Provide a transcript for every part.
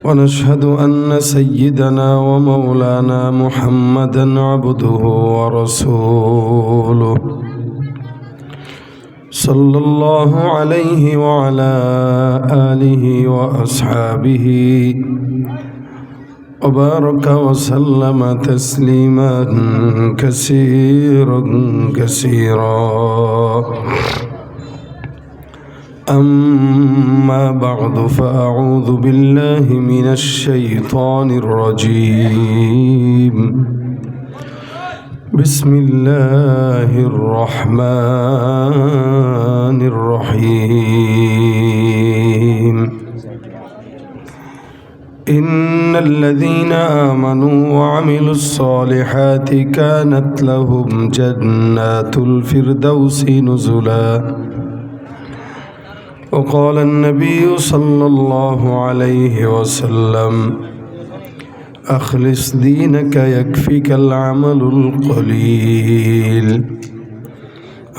ونشهد أن سيدنا ومولانا محمدا عبده ورسوله صلى الله عليه وعلى آله وأصحابه وبارك وسلم تسليما كثيرا كثيرا. أما بعد فأعوذ بالله من الشيطان الرجيم. بسم الله الرحمن الرحيم. إن الذين آمنوا وعملوا الصالحات كانت لهم جنات الفردوس نزلا. وقال النبي صلى الله عليه وسلم: أخلص دينك يكفيك العمل القليل،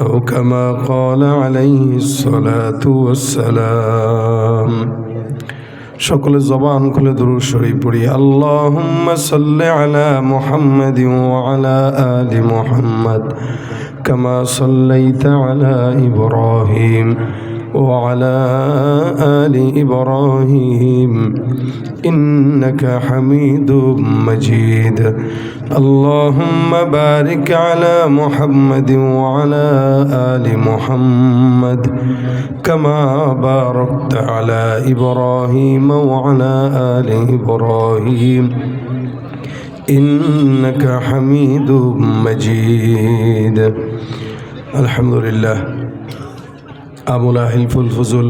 أو كما قال عليه الصلاة والسلام. সকলে জবান খুলে দুরূদ শরীফ পড়ি। আল্লাহুম্মা সাল্লি আলা মুহাম্মাদিন ওয়া আলা আলি মুহাম্মাদ কামা সাল্লাইতা আলা ইব্রাহিম وعلى آل إبراهيم إنك حميد مجيد. اللهم بارك على محمد وعلى آل محمد كما باركت على إبراهيم وعلى آل إبراهيم إنك حميد مجيد. الحمد لله. আমুলা হিলফুল ফুজুল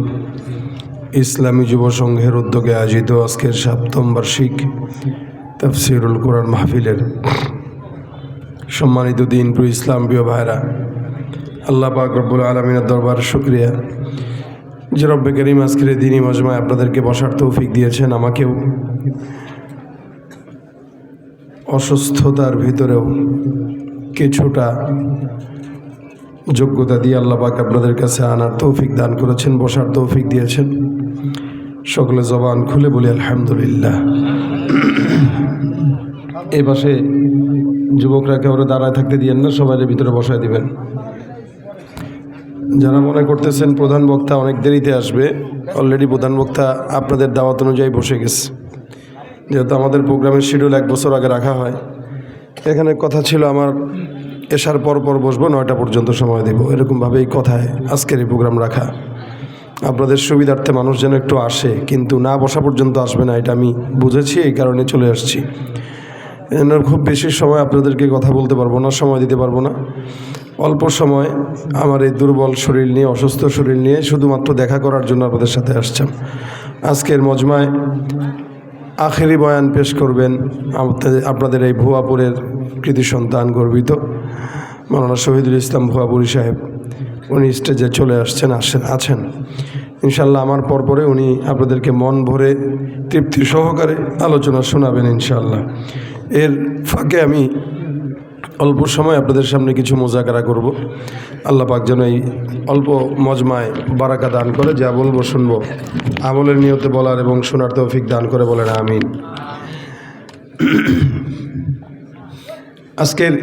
ইসলামী যুব সংঘের উদ্যোগে আয়োজিত আজকের ৭ম বার্ষিক তাফসীরুল কোরআন মাহফিলের সম্মানিত দিনপ্রিয় ইসলাম প্রিয় ভাইরা, আল্লাহ পাক রব্বুল আলামিনের দরবার শুকরিয়া যে রব্বে করিম আজকের দিনী মজমায় আপনাদেরকে বসার তৌফিক দিয়েছেন। আমাকেও অসুস্থতার ভিতরেও কিছুটা যোগ্যতা দিয়ে আল্লাহ পাক আপনাদের কাছে আনার তৌফিক দান করেছেন, বসার তৌফিক দিয়েছেন। সকলে জবান খুলে বলি আলহামদুলিল্লাহ। এই পাশে যুবকরা কেউ দাঁড়ায় থাকতে দিয়েন না, সবাই ভিতরে বসায় দিবেন। যারা মনে করতেছেন প্রধান বক্তা অনেক দেরিতে আসবে, অলরেডি প্রধান বক্তা আপনাদের দাওয়াত অনুযায়ী বসে গেছে। যেহেতু আমাদের প্রোগ্রামের শিডিউল 1 বছর আগে রাখা হয়, এখানে কথা ছিল আমার এশার পর বসবো, 9টা পর্যন্ত সময় দেব, এরকমভাবেই কথায় আজকের এই প্রোগ্রাম রাখা। আপনাদের সুবিধার্থে মানুষ যেন একটু আসে, কিন্তু না বসা পর্যন্ত আসবে না, এটা আমি বুঝেছি, এই কারণে চলে আসছি। এজন্য খুব বেশি সময় আপনাদেরকে কথা বলতে পারবো না, সময় দিতে পারবো না। অল্প সময় আমার এই দুর্বল শরীর নিয়ে, অসুস্থ শরীর নিয়ে শুধুমাত্র দেখা করার জন্য আপনাদের সাথে আসছেন। আজকের মজমায় আখেরি বয়ান পেশ করবেন আপনাদের এই ভুয়াপুরের কৃতি সন্তান গর্বিত মাওলানা শহীদুল ইসলাম ভুয়াপুরি সাহেব। উনি স্টেজে চলে আছেন ইনশাল্লাহ। আমার পরে উনি আপনাদেরকে মন ভরে তৃপ্তি সহকারে আলোচনা শোনাবেন ইনশাল্লাহ। এর ফাঁকে আমি অল্প সময় আপনাদের সামনে কিছু মুজাকারা করব। আল্লাহ পাক যেন এই অল্প মজমায় বারাকা দান করে, যা বলবো শুনবো আমলের নিয়তে বলার এবং শোনার তৌফিক দান করে বলেন আমিন। আজকের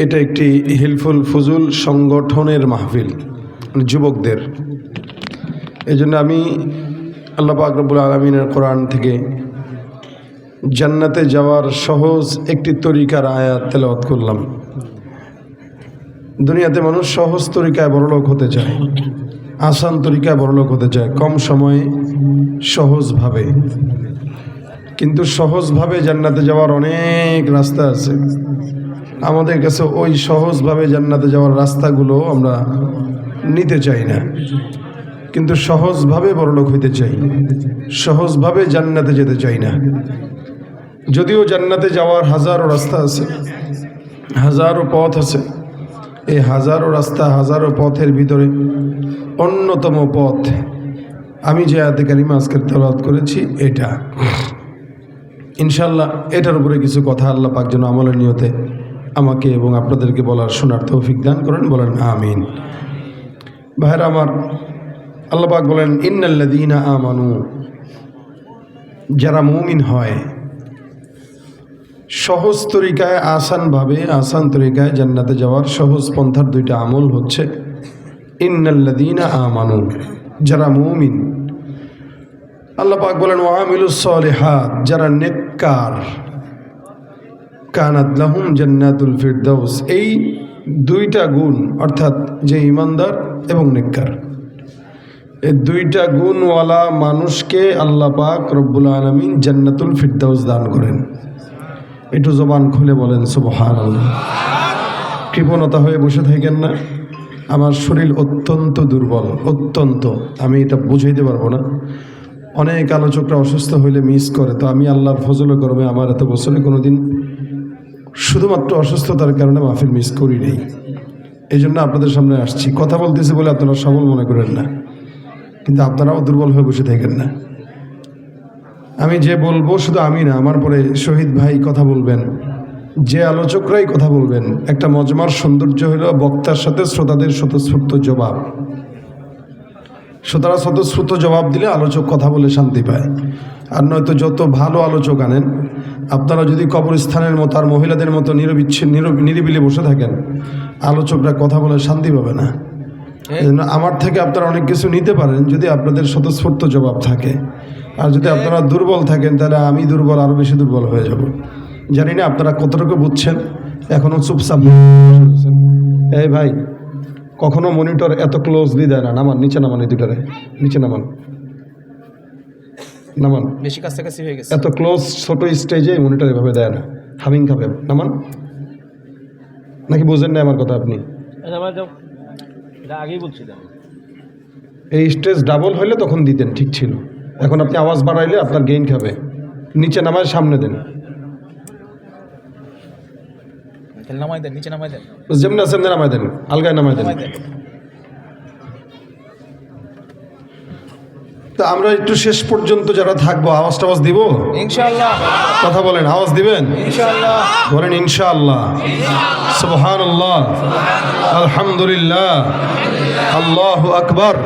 এটা একটি হিলফুল ফুজুল সংগঠনের মাহফিল, যুবকদের। এই জন্য আমি আল্লাহ পাক রব্বুল আলামিনের কোরআন থেকে জান্নাতে যাওয়ার সহজ একটি তরিকার আয়াত তেলাওয়াত করলাম। দুনিয়াতে মানুষ সহজ তরিকায় বড়লোক হতে চায়, আসান তরিকায় বড়লোক হতে চায়, কম সময়ে সহজভাবে। কিন্তু সহজভাবে জান্নাতে যাওয়ার অনেক রাস্তা আছে। আমাদের কাছে ওই সহজভাবে জান্নাতে যাওয়ার রাস্তাগুলো আমরা নিতে চাই না, কিন্তু সহজভাবে বড়লোক হইতে চাই, সহজভাবে জান্নাতে যেতে চাই না। যদিও জান্নাতে যাওয়ার হাজারো রাস্তা আছে, হাজারো পথ আছে, এই হাজারো রাস্তা হাজারো পথের ভিতরে অন্যতম পথ আমি যে আয়াতে কারিমা আজকে তেলাওয়াত করেছি, এটা ইনশাল্লাহ এটার উপরে কিছু কথা আল্লাহ পাক যেন আমলের নিয়তে আমাকে এবং আপনাদেরকে বলার শোনার তৌফিক দান করেন, বলেন আমিন। ভাইরা আমার, আল্লাহ পাক বলেন ইন্নাল্লাযীনা আমানু, যারা মুমিন হয় সহজ তরিকায় আসান তরিকায় জান্নাতে যাওয়ার সহজ পন্থার দুইটা আমল হচ্ছে ইন্নাল্লাযীনা আমানু, যারা মুমিন। আল্লাহ পাক বলেন ওয়ামিলুস সলিহাত, যারা নেককার, কানাত লাহুম জান্নাতুল ফিরদাউস। এই দুইটা গুণ অর্থাৎ যে ইমানদার এবং নেককার, এই দুইটা গুণওয়ালা মানুষকে আল্লাহ পাক রব্বুল আলামিন জান্নাতুল ফিরদাউস দান করেন। একটু জবান খুলে বলেন সুবহানাল্লাহ। কৃপণতা হয়ে বসে থাকেন না। আমার শরীর অত্যন্ত দুর্বল, অত্যন্ত, আমি এটা বুঝাইতে পারবো না। অনেক আলোচকরা অসুস্থ হইলে মিস করে, তো আমি আল্লাহর ফজলে করবে আমার এত বছরে কোনোদিন শুধুমাত্র অসুস্থতার কারণে মাহফিল মিস করি নেই। এই জন্য আপনাদের সামনে আসছি। কথা বলতেছি বলে আপনারা সবল মনে করেন না, কিন্তু আপনারাও দুর্বল হয়ে বসে থাকেন না। আমি যে বলবো শুধু আমি না, আমার পরে শহীদ ভাই কথা বলবেন, যে আলোচকরাই কথা বলবেন। একটা মজমার সৌন্দর্য হলো বক্তার সাথে শ্রোতাদের স্বতঃস্ফূর্ত জবাব। শ্রোতারা স্বতঃস্ফূর্ত জবাব দিলে আলোচক কথা বলে শান্তি পায়। আর নয়তো যত ভালো আলোচক আনেন, আপনারা যদি কবরস্থানের মতো আর মহিলাদের মতো নিরিবিলি বসে থাকেন, আলোচকরা কথা বলে শান্তি পাবে না। এই জন্য আমার থেকে আপনারা অনেক কিছু নিতে পারেন যদি আপনাদের স্বতঃস্ফূর্ত জবাব থাকে। আর যদি আপনারা দুর্বল থাকেন তাহলে আমি দুর্বল, আরও বেশি দুর্বল হয়ে যাব। জানি না আপনারা কতটুকু বুঝছেন, এখনও চুপচাপ। এই ভাই, কখনো মনিটর এত ক্লোজলি দেয় না। নামান, নিচে নামান, এই দুটারে নিচে নামান, নামান। বেশি কাছাকাছি হয়ে গেছে। এত ক্লোজ ছোট স্টেজে মনিটর এভাবে দেয় না, হামিং খাবে। নামান, নাকি বুঝেন না আমার কথা আপনি? আগেই বলছিলাম এই স্টেজ ডাবল হইলে তখন দিতেন, ঠিক ছিল। এখন আপনি আওয়াজ বাড়াইলে আপনার গেইন খাবে। নিচে নামায় সামনে দেন, নামাই দেন, নিচে নামাই দেন, যেমন আছেন নামাই দেন, আলগায় নামাই দেন। তা আমরা একটু শেষ পর্যন্ত যারা থাকবো আওয়াজ টাওয়াজ দিব ইনশাআল্লাহ। কথা বলেন, আওয়াজ দিবেন ইনশাআল্লাহ। বলেন ইনশাআল্লাহ, সুবহানাল্লাহ, আলহামদুলিল্লাহ, আল্লাহু আকবার।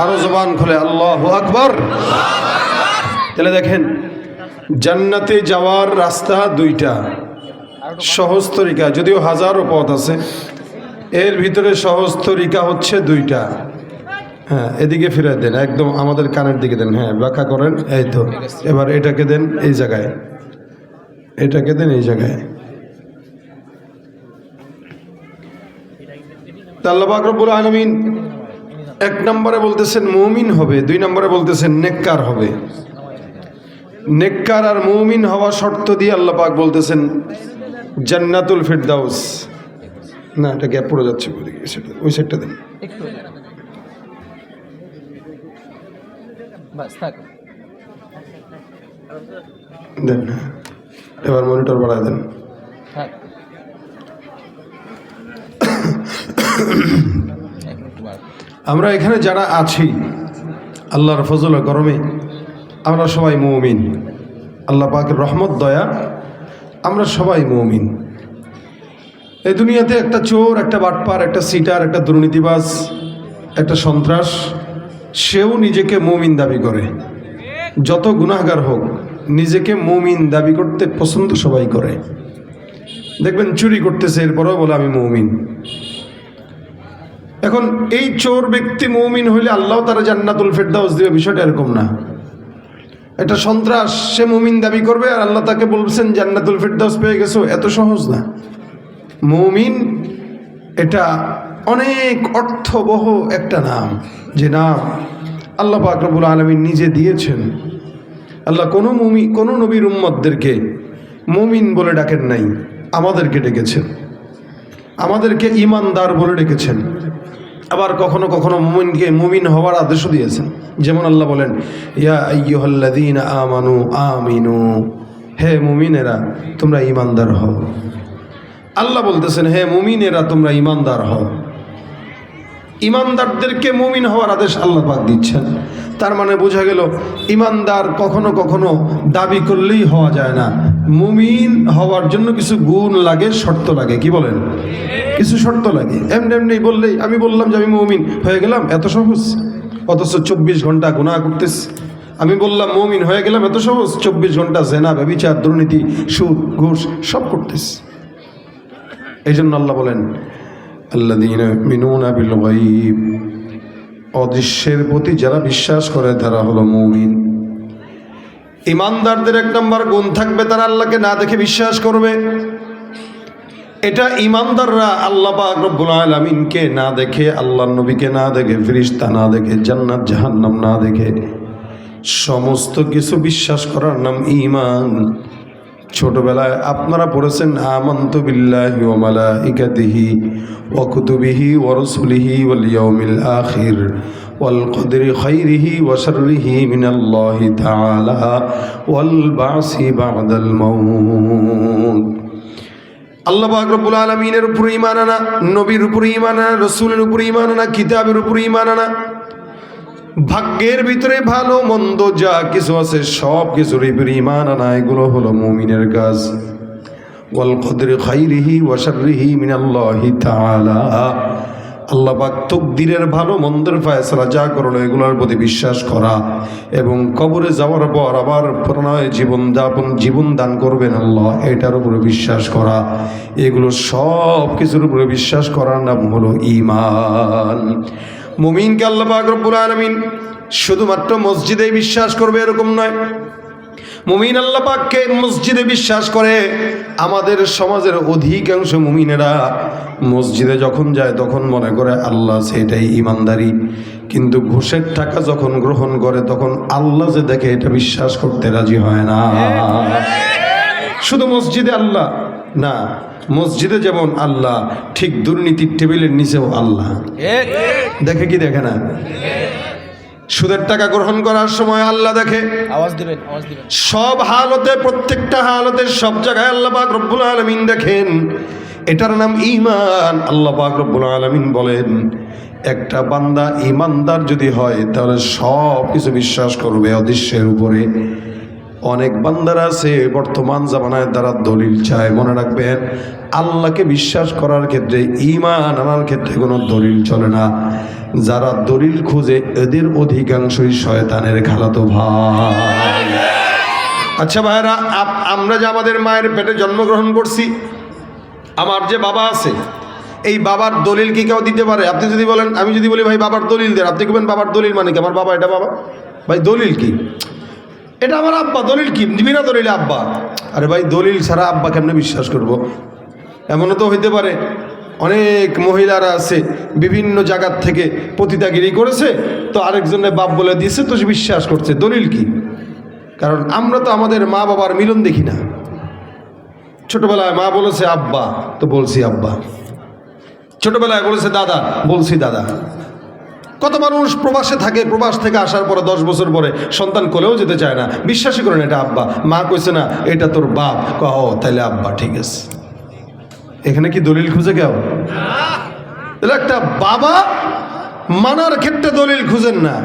আরো জবান খুলে আল্লাহু আকবার। তাহলে দেখেন, জান্নাতে যাওয়ার রাস্তা দুইটা, সহজ তরিকা, যদিও হাজারো পথ আছে, এর ভিতরে সহজ তরিকা হচ্ছে দুইটা। হ্যাঁ, এদিকে ফিরে দেন, একদম আমাদের কানের দিকে দেন। হ্যাঁ, ব্যাখ্যা করেন। এই তো, এবার এটাকে দেন এই জায়গায়, এটাকে দেন এই জায়গায়। আল্লাহ পাক রব্বুল আলামিন এক নম্বরে বলতেছেন মুমিন হবে, দুই নম্বরে বলতেছেন নেককার হবে। নেককার আর মুমিন হওয়া শর্ত দিয়ে আল্লাহ পাক বলতেছেন জান্নাতুল ফিরদাউস। না, এটা গ্যাপ পড়ে যাচ্ছে, ওই সাইডটা দেন। দেন, এবার মনিটর বাড়ায় দেন। আমরা এখানে যারা আছি আল্লাহর ফজল করমে আমরা সবাই মুমিন। আল্লাহ পাকের রহমত দয়া, আমরা সবাই মুমিন। এই দুনিয়াতে একটা চোর, একটা বাটপার, একটা সিটার, একটা দুর্নীতিবাজ, একটা সন্ত্রাস, সেও নিজেকে মুমিন দাবি করে। যত গুনাহগার হোক, নিজেকে মুমিন দাবি করতে পছন্দ সবাই করে। দেখবেন চুরি করতেছে, এরপরেও বলে আমি মুমিন। এখন এই চোর ব্যক্তি মুমিন হইলে আল্লাহ তারা জান্নাতুল ফিরদাউস দিবে, বিষয়টা এরকম না। একটা সন্ত্রাস, সে মুমিন দাবি করবে আর আল্লাহ তাকে বলছেন জান্নাতুল ফিরদাউস পেয়ে গেছো, এত সহজ না। মুমিন এটা অনেক অর্থবহ একটা নাম, যে নাম আল্লাহ পাক রব্বুল আলামিন নিজে দিয়েছেন। আল্লাহ কোনো নবীর উম্মতদেরকে মুমিন বলে ডাকেন নাই, আমাদেরকে ডেকেছেন, আমাদেরকে ঈমানদার বলে ডেকেছেন। আবার কখনো কখনো মুমিনকে মুমিন হওয়ার আদেশও দিয়েছেন। যেমন আল্লাহ বলেন ইয়া আইয়ুহাল্লাযীনা আমানু আমিনু, হে মুমিনেরা তোমরা ঈমানদার হও। আল্লাহ বলতেছেন হে মুমিনেরা তোমরা ঈমানদার হও। ঈমানদারদেরকে মুমিন হওয়ার আদেশ আল্লাহ পাক দিচ্ছেন। তার মানে বোঝা গেল ঈমানদার কখনো কখনো দাবি করলেই হওয়া যায় না। মুমিন হওয়ার জন্য কিছু গুণ লাগে, শর্ত লাগে। কি বলেন? কিছু শর্ত লাগে। এমনি এমনি বললেই আমি বললাম যে আমি মুমিন হয়ে গেলাম, এত সহজ? অথচ 24 ঘন্টা গুনাহ করতেছি, আমি বললাম মুমিন হয়ে গেলাম এত সহজ? 24 ঘন্টা জেনা, ব্যভিচার, দুর্নীতি, সুদ, ঘুষ সব করতেছে। এই জন্য আল্লাহ বলেন আল্লাযীনা ইউমিনুনা বিল গায়ব, অদৃশ্যের প্রতি যারা বিশ্বাস করে তারা হলো মুমিন। ইমানদারদের এক নম্বর গুণ থাকবে, তারা আল্লাহকে না দেখে বিশ্বাস করবে। এটা ইমানদাররা আল্লাহ পাক রব্বুল আলামিনকে না দেখে, আল্লাহর নবীকে না দেখে, ফেরেশতা না দেখে, জান্নাত জাহান্নাম না দেখে সমস্ত কিছু বিশ্বাস করার নাম ঈমান। ছোটবেলায় আপনারা পড়েছেন আমানতু বিল্লাহি ওয়া মালাইকাতিহি ওয়া কুতুবিহি ওয়া রাসূলিহি ওয়াল ইয়াউমিল আখির ওয়াল কদরি খাইরিহি ওয়া শাররিহি মিনাল্লাহি তাআলা ওয়াল বাসি বা'দাল মাউত। আল্লাহ পাক রব্বুল আলামিনের উপর ঈমান আনা, নবীর উপর ঈমান আনা, রাসূলের উপর ঈমান আনা, কিতাবের উপর ঈমান আনা, ভাগ্যের ভিতরে ভালো মন্দ যা কিছু আছে সব কিছুর উপরে ঈমান আনা, এগুলো হলো মুমিনের কাজ। ওয়াল কদরি খাইরিহি ওয়া শাররিহি মিনাল্লাহি তাআলা, আল্লাহ পাক তাকদীরের ভালো মন্দের ফয়সালা যা করলো এগুলোর প্রতি বিশ্বাস করা, এবং কবরে যাওয়ার পর আবার পুনরায় জীবন দান করবেন আল্লাহ, এটার উপরে বিশ্বাস করা, এগুলো সব কিছুর উপরে বিশ্বাস করার নাম হলো ঈমান। মুমিনকে আল্লাহ পাক রব্বুল আলামিন শুধুমাত্র মসজিদেই বিশ্বাস করবে এরকম নয়। মুমিন আল্লাহ পাককে মসজিদে বিশ্বাস করে। আমাদের সমাজের অধিকাংশ মুমিনেরা মসজিদে যখন যায় তখন মনে করে আল্লাহ, সেটাই ইমানদারি। কিন্তু ঘুষের টাকা যখন গ্রহণ করে তখন আল্লাহ যে দেখে এটা বিশ্বাস করতে রাজি হয় না। শুধু মসজিদে আল্লাহ না, মসজিদে যেমন আল্লাহ, ঠিক দুর্নীতির টেবিলের নিচেও আল্লাহ দেখে কি দেখে না? সুদের টাকা গ্রহণ করার সময় আল্লাহ দেখে। আওয়াজ দিবেন, আওয়াজ দিবেন। সব হালতে, প্রত্যেকটা হালতে, সব জায়গায় আল্লাহ পাক রব্বুল আলামিন দেখেন। এটার নাম ঈমান। আল্লাহ পাক রব্বুল আলামিন বলেন একটা বান্দা ঈমানদার যদি হয় তাহলে সব কিছু বিশ্বাস করবে অদৃশ্যের উপরে। অনেক বান্দারা আছে বর্তমান জামানায় তারা দলিল চায়। মনে রাখবেন, আল্লাহকে বিশ্বাস করার ক্ষেত্রে, ঈমান আনার ক্ষেত্রে কোনো দলিল চলে না। যারা দলিল খুঁজে এদের অধিকাংশই শয়তানের খালাতো ভাই। আচ্ছা ভাইরা, আমরা যে আমাদের মায়ের পেটে জন্মগ্রহণ করছি, আমার যে বাবা আছে, এই বাবার দলিল কি কেউ দিতে পারে? আপনি যদি বলেন, আমি যদি বলি ভাই বাবার দলিল দেন, আপনি বলবেন বাবার দলিল মানে কি? আমার বাবা, এটা বাবা, ভাই দলিল কি? এটা আমার আব্বা, দলিল কি? বিনা দলিলে আব্বা। আরে ভাই, দলিল ছাড়া আব্বা কেমনে বিশ্বাস করব? এমনও তো হইতে পারে অনেক মহিলারা আছে বিভিন্ন জায়গার থেকে পতিতাগিরি করেছে, তো আরেকজনের বাপ বলে দিয়েছে, তো সে বিশ্বাস করছে। দলিল কি? কারণ আমরা তো আমাদের মা বাবার মিলন দেখি না। ছোটবেলায় মা বলেছে আব্বা, তো বলছি আব্বা। ছোটবেলায় বলেছে দাদা, বলছি দাদা। কত মানুষ প্রবাসে থাকে, প্রবাস থেকে আসার পরে 10 বছর পরে সন্তান কোলেও যেতে চায় না, বিশ্বাসই করেন এটা আব্বা। মা কইছে না এটা তোর বাপ, ও তাইলে আব্বা, ঠিক আছে। এখানে কি দলিল খুঁজে কেউ? তাহলে একটা বাবা মানার ক্ষেত্রে দলিল খুঁজেন না।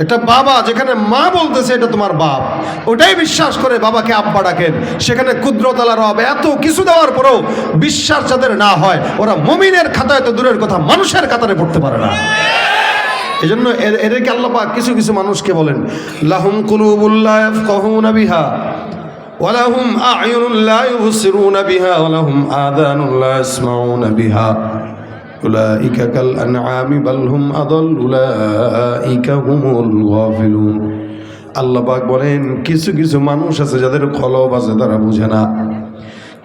একটা বাবা যেখানে মা বলতেছে এটা তোমার বাপ, ওটাই বিশ্বাস করে বাবাকে আব্বা ডাকেন। সেখানে কুদরত রব এত কিছু দেওয়ার পরেও বিশ্বাস যাদের না হয়, ওরা মুমিনের খাতায় তো দূরের কথা, মানুষের কাতারে পড়তে পারে না। এই জন্য এদেরকে আল্লাহ পাক কিছু কিছু মানুষকে বলেন লাহুম কুলুবুল লা ইয়াফকাহুনা বিহা ওয়া লাহুম আ'য়ুনুন লা ইউবসিরুনা বিহা ওয়া লাহুম আযানুন লা ইয়াসমাউনা বিহা উলাইকা কাল আনআমি বাল হুম আদাল উলাইকা হুমুল গাফিলুন। আল্লাহ পাক বলেন কিছু কিছু মানুষ আছে যাদের কলব আছে, তারা বুঝে না।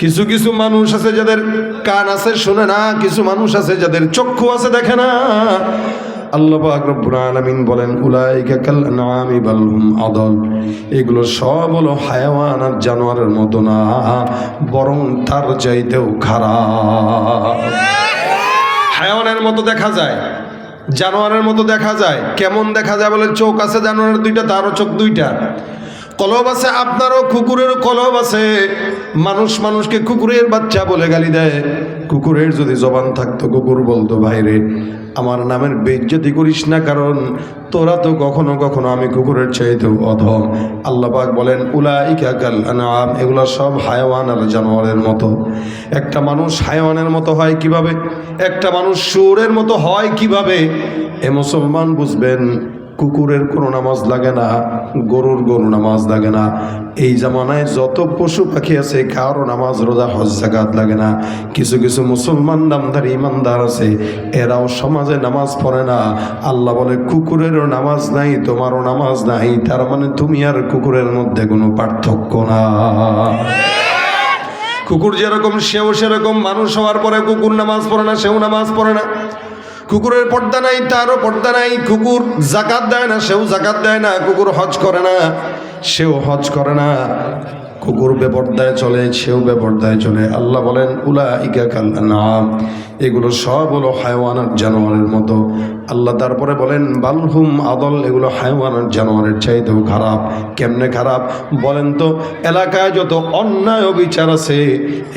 কিছু কিছু মানুষ আছে যাদের কান আছে, শুনে না। কিছু মানুষ আছে যাদের চক্ষু আছে, দেখে না। আল্লাহ পাক রব্বুল আলামিন বলেন উলাইকা কাল আনআমি বাল হুম আদাল, এগুলো সব হলো হায়াওয়ান আর জানোয়ারের মতো না, বরং তার চাইতেও খারাপ। হায়াওয়ানের মতো দেখা যায়, জানোয়ারের মতো দেখা যায়। কেমন দেখা যায় বলে? চোখ আছে জানোয়ারের 2টা, তারও চোখ 2টা। কলব আছে আপনারও, কুকুরেরও কলব আছে। মানুষ মানুষকে কুকুরের বাচ্চা বলে গালি দেয়। কুকুরের যদি জবান থাকতো, কুকুর বলতো ভাইরে আমার নামের বেইজ্জতি করিস না, কারণ তোরা তো কখনো কখনো আমি কুকুরের চাইতেও অধম। আল্লাহ পাক বলেন উলাইকা কাল আনআম, এগুলো সব হায়াওয়ান আর জানোয়ারের মতো। একটা মানুষ হায়াওয়ানের মতো হয় কিভাবে? একটা মানুষ শুয়োরের মতো হয় কিভাবে? এ মুসলমান বুঝবেন, কুকুরের কোনো নামাজ লাগে না, গরুর নামাজ লাগে না। এই জামানায় যত পশু পাখি আছে কারো নামাজ রোজা হজ যাকাত লাগে না। কিছু কিছু মুসলমান নামধারী ইমানদার আছে, এরাও সমাজে নামাজ পড়ে না। আল্লাহ বলে কুকুরেরও নামাজ নাই, তোমারও নামাজ নাই, তার মানে তুমি আর কুকুরের মধ্যে কোনো পার্থক্য না। কুকুর যেরকম সেও সেরকম, মানুষ হওয়ার পরে কুকুর নামাজ পড়ে না, সেও নামাজ পড়ে না। কুকুরের পর্দা নাই, তারও পর্দা নাই। কুকুর যাকাত দেয় না, সেও যাকাত দেয় না। কুকুর হজ করে না, সেও হজ করে না। কুকুর বেপর্দায় চলে, সেও বেপর্দায় চলে। আল্লাহ বলেন উলাইকা কাল আনআম, এগুলো সব হলো হায়াওয়ানাত, জানোয়ারের মতো। আল্লাহ তারপরে বলেন বালহুম আদল, এগুলো হায়াওয়ানাত, জানোয়ারের চাইতেও খারাপ। কেমনে খারাপ বলেন তো? এলাকায় যত অন্যায় বিচার আছে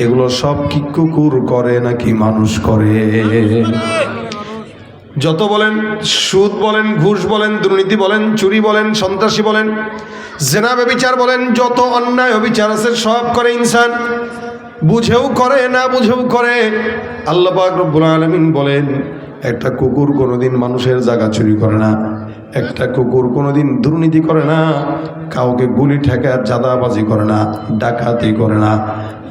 এগুলো সব কি কুকুর করে নাকি মানুষ করে? যত বলেন সুদ বলেন, ঘুষ বলেন, দুর্নীতি বলেন, চুরি বলেন, সন্ত্রাসী বলেন, জেনা ব্যভিচার বলেন, যত অন্যায় অবিচার আছে সব করে ইনসান। বুঝেও করে, না বুঝেও করে। আল্লাহ পাক রব্বুল আলামিন বলেন একটা কুকুর কোনোদিন মানুষের জায়গা চুরি করে না, একটা কুকুর কোনোদিন দুর্নীতি করে না, কাউকে গুলি ঠেকায় চাঁদাবাজি করে না, ডাকাতি করে না।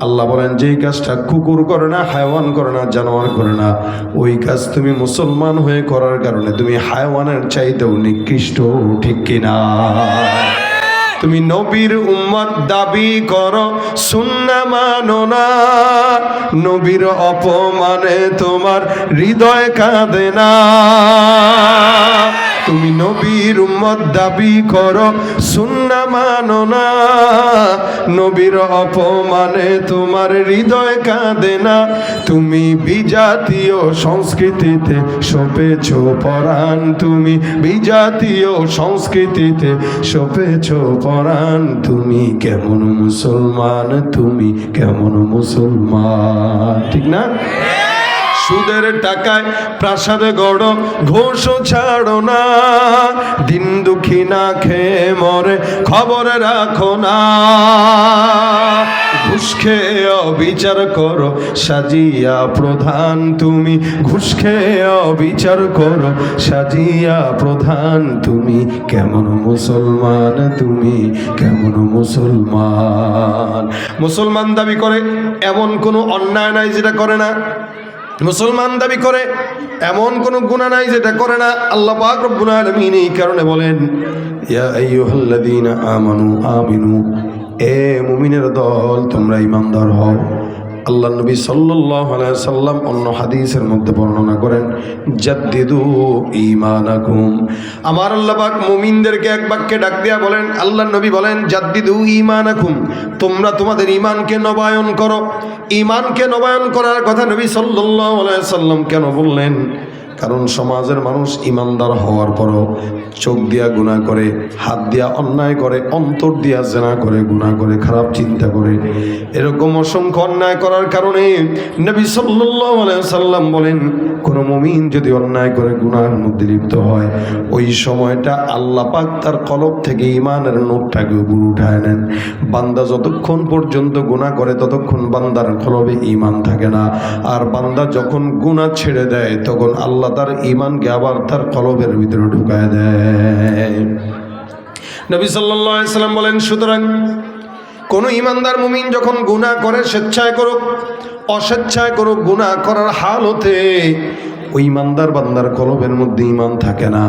আল্লাহ বলেন যেই কাজটা কুকুর করে না, হায়াওয়ান করে না, জানোয়ার করে না, ওই কাজ তুমি মুসলমান হয়ে করার কারণে তুমি হায়াওয়ানের চাইতেও নিকৃষ্ট, ঠিক কিনা? তুমি নবীর উম্মত দাবি করো, সুন্নাহ মানো না, নবীর অপমানে তোমার হৃদয় কাঁদে না। তুমি নবীর উম্মত দাবি করো, সুন্নাহ মানো না, নবীর অপমানে তোমার হৃদয় কাঁদে না। তুমি বিজাতীয় সংস্কৃতিতে সপেছ পরাণ, তুমি বিজাতীয় সংস্কৃতিতে সপেছ পরাণ। তুমি কেমন মুসলমান, তুমি কেমন মুসলমান, ঠিক না? সুদের টাকায় প্রাসাদ গড়ো, ঘোষ ছাড়ো না, দিন দুঃখী না খেয়ে মরে খবর রাখো না। ঘুষ খেয়ে অবিচার করো সাজিয়া প্রধান, তুমি ঘুষ খেয়ে অবিচার করো সাজিয়া প্রধান। তুমি কেমন মুসলমান, তুমি কেমন মুসলমান? মুসলমান দাবি করে এমন কোনো অন্যায় নাই যেটা করে না। মুসলমান দাবি করে এমন কোনো গুনাহ নাই যেটা করে না। আল্লাহ পাক রব্বুল আলামিন এই কারণে বলেন ইয়া আইয়ুহাল্লাযীনা আমানু আমিনু, এ মুমিনের দল তোমরা ঈমানদার হও। আল্লাহ নবী সাল্লাল্লাহু আলাইহি ওয়াসাল্লাম অন্য হাদিসের মধ্যে বর্ণনা করেন জাদ্দিদু ঈমানাকুম। আমার আল্লাহ পাক মুমিনদেরকে এক বাক্যে ডাক দিয়া বলেন, আল্লাহ নবী বলেন জাদ্দিদু ঈমানাকুম, তোমরা তোমাদের ঈমানকে নবায়ন করো। ঈমানকে নবায়ন করার কথা নবী সাল্লাল্লাহু আলাইহি ওয়াসাল্লাম কেন বললেন? কারণ সমাজের মানুষ ইমানদার হওয়ার পরও চোখ দিয়া গুনাহ করে, হাত দিয়া অন্যায় করে, অন্তর দিয়া জেনা করে, গুনাহ করে, খারাপ চিন্তা করে। এরকম অসংখ্য অন্যায় করার কারণে নবী সাল্লাল্লাহু আলাইহি ওয়াসাল্লাম বলেন কোন মুমিন যদি অন্যায় করে গুনাহের মধ্যে লিপ্ত হয়, ওই সময়টা আল্লাহ পাক তার কলব থেকে ঈমানের নূরটাকে উপরে উঠায় নেন। বান্দা যতক্ষণ পর্যন্ত গুনাহ করে ততক্ষণ বান্দার কলবে ঈমান থাকে না। আর বান্দা যখন গুনাহ ছেড়ে দেয় তখন আল্লাহ তার ঈমানকে আবার তার কলবের ভিতরে ঢুকায় দেয়। নবী সাল্লাল্লাহু আলাইহি ওয়াসাল্লাম বলেন সুতরাং কোন ঈমানদার মুমিন যখন গুনাহ করে, স্বেচ্ছায় করুক অস্বেচ্ছায় করুক, গুনাহ করার হালতে ওই ঈমানদার বান্দার কলবের মধ্যে ঈমান থাকে না।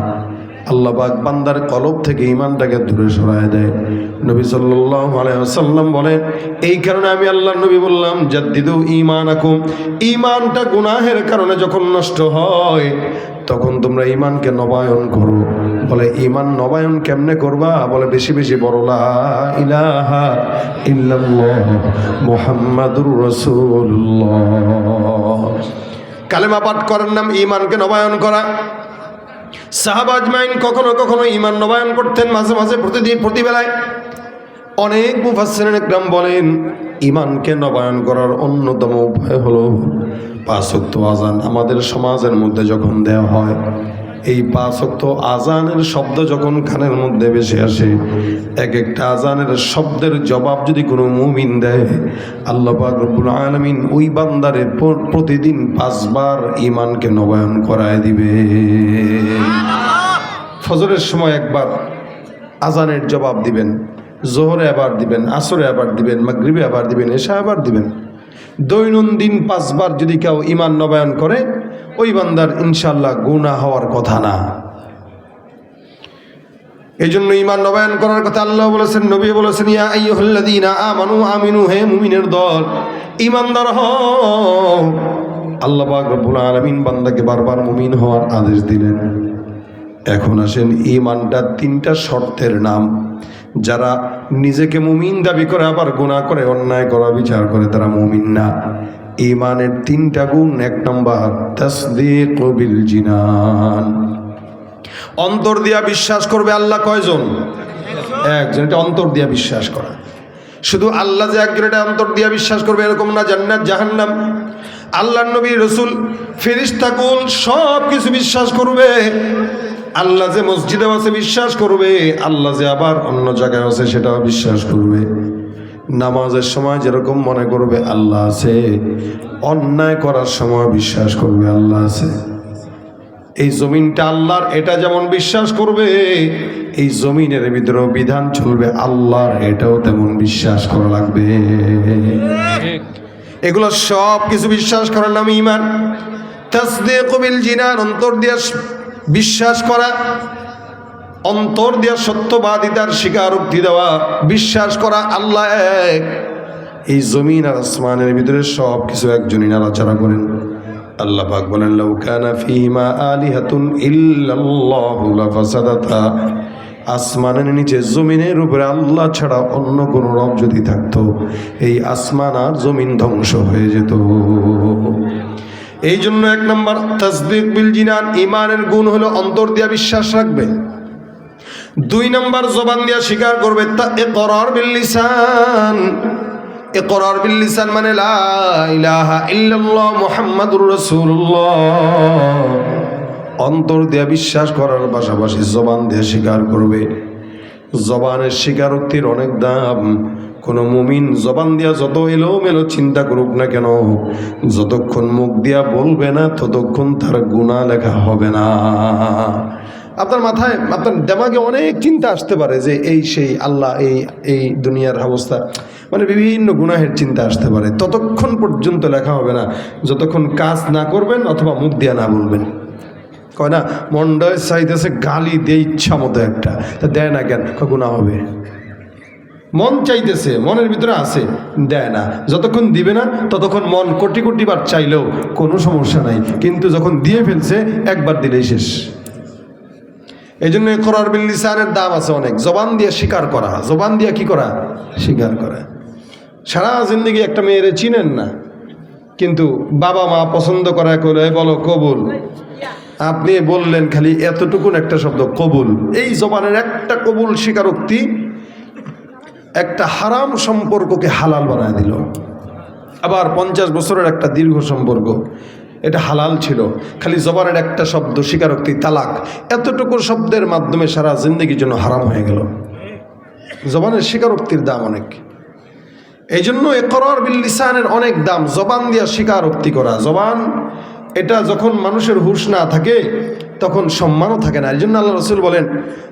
আল্লাহ পাক বান্দার কলব থেকে ঈমানটাকে দূরে সরায় দেয়। নবী সাল্লাল্লাহু আলাইহি ওয়াসাল্লাম বলেন এই কারণে আমি আল্লাহর নবী বললাম জাদ্দিদু ঈমানাকুম, ঈমানটা গুনাহের কারণে যখন নষ্ট হয় তখন তোমরা ঈমানকে নবায়ন করো। বলে ঈমান নবায়ন কেমনে করবা? বলে বেশি বেশি বলো লা ইলাহা ইল্লাল্লাহ মুহাম্মাদুর রাসূলুল্লাহ। কালেমা পাঠ করার নাম ঈমানকে নবায়ন করা। সাহাবা আজমাইন কখনো কখনো ঈমান নবায়ন করতেন, মাঝে মাঝে প্রতিবেলায়। অনেক মুফাসসিরিন ইকরাম বলেন ঈমানকে নবায়ন করার অন্যতম উপায় হলো 5 ওয়াক্ত আযান আমাদের সমাজের মধ্যে যখন দেওয়া হয়। এই 5 ওয়াক্ত আযানের শব্দ যখন কানের মধ্যে ভেসে আসে, এক একটা আযানের শব্দের জবাব যদি কোনো মুমিন দেয়, আল্লাহ পাক রব্বুল আলামিন ওই বান্দারে প্রতিদিন 5 বার ঈমানকে নবায়ন করায় দিবে। ফজরের সময় একবার আজানের জবাব দিবেন, জোহরে আবার দিবেন, আসরে আবার দিবেন, মাগরিবে আবার দিবেন, এশা আবার দিবেন। দৈনন্দিন 5 বার যদি কেউ ঈমান নবায়ন করে, ওই বান্দার ইনশাআল্লাহ গুনাহ হওয়ার কথা না। এই জন্য ঈমান নবায়ন করার কথা আল্লাহ বলেছেন, নবী বলেছেন, ইয়া আইয়ুহাল্লাযীনা আমানু আমিনু, হে মুমিনের দল ঈমানদার হও। আল্লাহ পাক রব্বুল আলামিন বান্দাকে বারবার মুমিন হওয়ার আদেশ দিলেন। এখন আসেন, ঈমানটা 3টা শর্তের নাম। যারা নিজেকে মুমিন দাবি করে আবার গুনাহ করে, অন্যায় করে, বিচার করে, তারা মুমিন না। ঈমানের 3টা গুণ। 1 নম্বর তাসদীকু বিল জিনান, অন্তর দিয়া বিশ্বাস করবে। আল্লাহ কয়জন? একজন। এটা অন্তর দিয়া বিশ্বাস করা। শুধু আল্লাহ যে একজন এটা অন্তর দিয়া বিশ্বাস করবে এরকম না। জান্নাত জাহান্নাম, আল্লাহর নবী রাসূল ফেরেশতা কুল সব কিছু বিশ্বাস করবে। আল্লাহ যে মসজিদে আছে বিশ্বাস করবে, আল্লাহ যে আবার অন্য জায়গায় আছে সেটাও বিশ্বাস করবে। নামাজের সময় যেরকম মনে করবে আল্লাহ আছে, অন্যায় করার সময় বিশ্বাস করবে আল্লাহ আছে। এই জমিনটা আল্লাহর, এটা যেমন বিশ্বাস করবে, এই জমিনের ভিতরে বিধান চলবে আল্লাহর, এটাও তেমন বিশ্বাস করা লাগবে। এগুলো সব কিছু বিশ্বাস করার নাম ঈমান। তাসদীকু বিল জিনান, অন্তর দিয়ে বিশ্বাস করা, অন্তর দিয়ে সত্যবাদিতার স্বীকারোক্তি দেওয়া, বিশ্বাস করা আল্লাহ এক। এই জমিন আর আসমানের ভিতরে সব কিছু একজনই নাড়াচাড়া করেন। আল্লাহ পাক বলেন, লাউ কানা ফীহিমা আলিহাতুন ইল্লাল্লাহু লাফাসাদাতা, আসমানের নিচে জমিনের উপরে আল্লাহ ছাড়া অন্য কোন রব যদি থাকতো, এই আসমান আর জমিন ধ্বংস হয়ে যেত। এই জন্য 1 নম্বর তাসদীক বিল জিনান, ঈমানের গুণ হলো অন্তর দিয়া বিশ্বাস রাখবে। 2 নম্বর জবান দিয়া স্বীকার করবে, ইকরার বিল লিসান। ইকরার বিল লিসান মানে লা ইলাহা ইল্লাল্লাহ মুহাম্মাদুর রাসূলুল্লাহ। অন্তর দিয়া বিশ্বাস করার পাশাপাশি জবান দিয়ে স্বীকার করবে। জবানের স্বীকারোক্তির অনেক দাম। কোনো মুমিন জবান দিয়া যত এলোমেলো চিন্তা করুক না কেন, যতক্ষণ মুখ দিয়া বলবে না ততক্ষণ তার গুনাহ লেখা হবে না। আপনার মাথায়, আপনার দেমাগে অনেক চিন্তা আসতে পারে যে এই সেই আল্লাহ, এই দুনিয়ার অবস্থা, মানে বিভিন্ন গুনাহের চিন্তা আসতে পারে। ততক্ষণ পর্যন্ত লেখা হবে না যতক্ষণ কাজ না করবেন অথবা মুখ দিয়া না বলবেন। কয় না, মনটায় চাইতেছে গালি দিয়ে ইচ্ছা মতো একটা, তা দেয় না কেন? গুনাহ হবে। মন চাইতেছে, মনের ভিতরে আছে, দেয় না। যতক্ষণ দিবে না ততক্ষণ মন কোটি কোটি বার চাইলেও কোনো সমস্যা নাই, কিন্তু যখন দিয়ে ফেলছে একবার দিলেই শেষ। এই জন্য ইকরার বিল লিসানের দাম আছে অনেক। জবান দিয়ে স্বীকার করা, জবান দিয়ে কি করা? স্বীকার করা। সারা জিন্দগি একটা মেয়েরে চিনেন না, কিন্তু বাবা মা পছন্দ করা করে বলো কবুল, আপনি বললেন খালি এতটুকুন একটা শব্দ কবুল। এই জবানের একটা কবুল স্বীকারোক্তি একটা হারাম সম্পর্ককে হালাল বানায় দিল। আবার 50 বছরের একটা দীর্ঘ সম্পর্ক, এটা হালাল ছিল, খালি জবানের একটা শব্দ স্বীকারোক্তি তালাক, এতটুকু শব্দের মাধ্যমে সারা জিন্দগির জন্য হারাম হয়ে গেল। জবানের স্বীকারোক্তির দাম অনেক। এই জন্য ইকরার বিল লিসানের অনেক দাম। জবান দিয়া স্বীকারোক্তি করা। জবান এটা যখন মানুষের হুঁশ না থাকে তখন সম্মানও থাকে না। এই জন্য আল্লাহ রাসূল বলেন,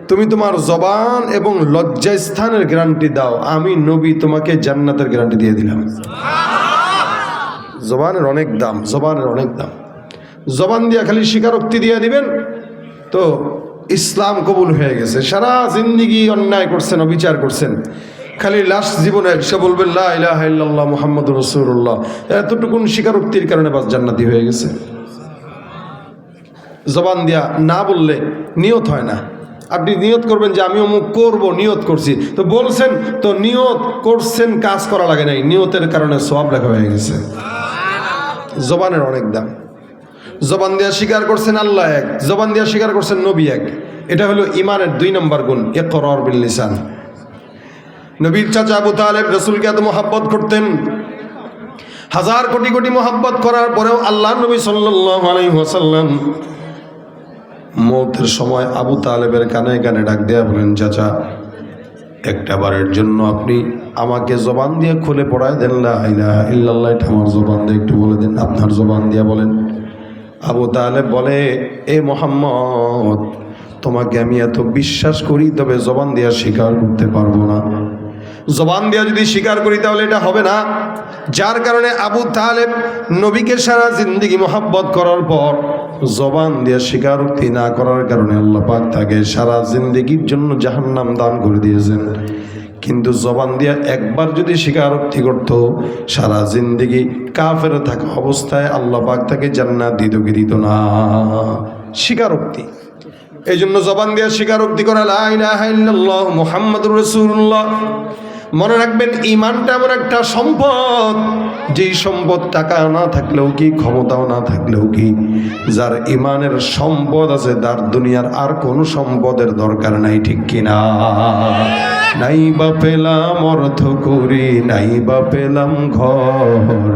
তুমি তোমার জবান এবং লজ্জাস্থানের গ্যারান্টি দাও, আমি নবী তোমাকে জান্নাতের গ্যারান্টি দিয়ে দিলাম। জবানের অনেক দাম, জবানের অনেক দাম। জবান দিয়া খালি স্বীকারোক্তি দিয়ে দিবেন তো ইসলাম কবুল হয়ে গেছে। সারা জিন্দিগি অন্যায় করছেন, অবিচার করছেন, খালি লাস্ট জীবনে সে বলবেন লা ইলাহা ইল্লাল্লাহ মুহাম্মাদুর রাসূলুল্লাহ, এতটুকুন স্বীকারোক্তির কারণে বাস জান্নাতি হয়ে গেছে। জবান দিয়া না বললে নিয়ত হয় না। আপনি নিয়ত করবেন যে আমি অমুক করবো, নিয়ত করছি, তো বলছেন তো নিয়ত করছেন, কাজ করা লাগে নাই, নিয়তের কারণে সওয়াব লেখা হয়ে গেছে। জবানের অনেক দাম। জবান দিয়া স্বীকার করছেন আল্লাহ এক, জবান দিয়া স্বীকার করছেন নবী এক। এটা হলো ঈমানের 2 নম্বর গুণ, ইকরার বিল লিসান। নবীর চাচা আবু তালেব রাসূলকে এত মহব্বত করতেন, হাজার কোটি কোটি মহব্বত করার পরেও আল্লাহ নবী সাল্লাল্লাহু আলাইহি ওয়াসাল্লাম মওতের সময় আবু তালেবের কানে কানে ডাক দেয়া বলেন, চাচা একটা বারের জন্য আপনি আমাকে জবান দিয়ে খুলে পড়ায় দেন লা ইলাহা ইল্লাল্লাহ, এটা আমার জবান দিয়ে একটু বলে দেন, আপনার জবান দিয়ে বলেন। আবু তালেব বলে, এ মুহাম্মদ, তোমাকে আমি এত বিশ্বাস করি, তবে জবান দিয়া স্বীকার করতে পারবো না। জবান দিয়া যদি স্বীকার করি তাহলে এটা হবে না। যার কারণে আবু তালেব নবীকে সারা জিন্দেগি মোহাব্বত করার পর জবান দিয়ে স্বীকারোক্তি না করার কারণে আল্লাহ পাক তাকে সারা জিন্দেগির জন্য জাহান্নাম দান করে দিয়েছেন। কিন্তু জবান দিয়ে একবার যদি স্বীকারোক্তি করত, সারা জিন্দেগি কাফের থাকা অবস্থায় আল্লাহ পাক তাকে জান্নাত দিত কি দিত না? স্বীকারোক্তি। এই জন্য জবান দিয়ে স্বীকারোক্তি করা, লা ইলাহা ইল্লাল্লাহ মুহাম্মাদুর রাসূলুল্লাহ। মনে রাখবেন, ঈমানটা এমন একটা সম্পদ, যেই সম্পদ টাকা না থাকলেও কি, ক্ষমতাও না থাকলেও কি, যার ঈমানের সম্পদ আছে তার দুনিয়ার আর কোনো সম্পদের দরকার নাই, ঠিক কিনা? নাই বা পেলাম অর্থ করি, নাই বা পেলাম ঘর,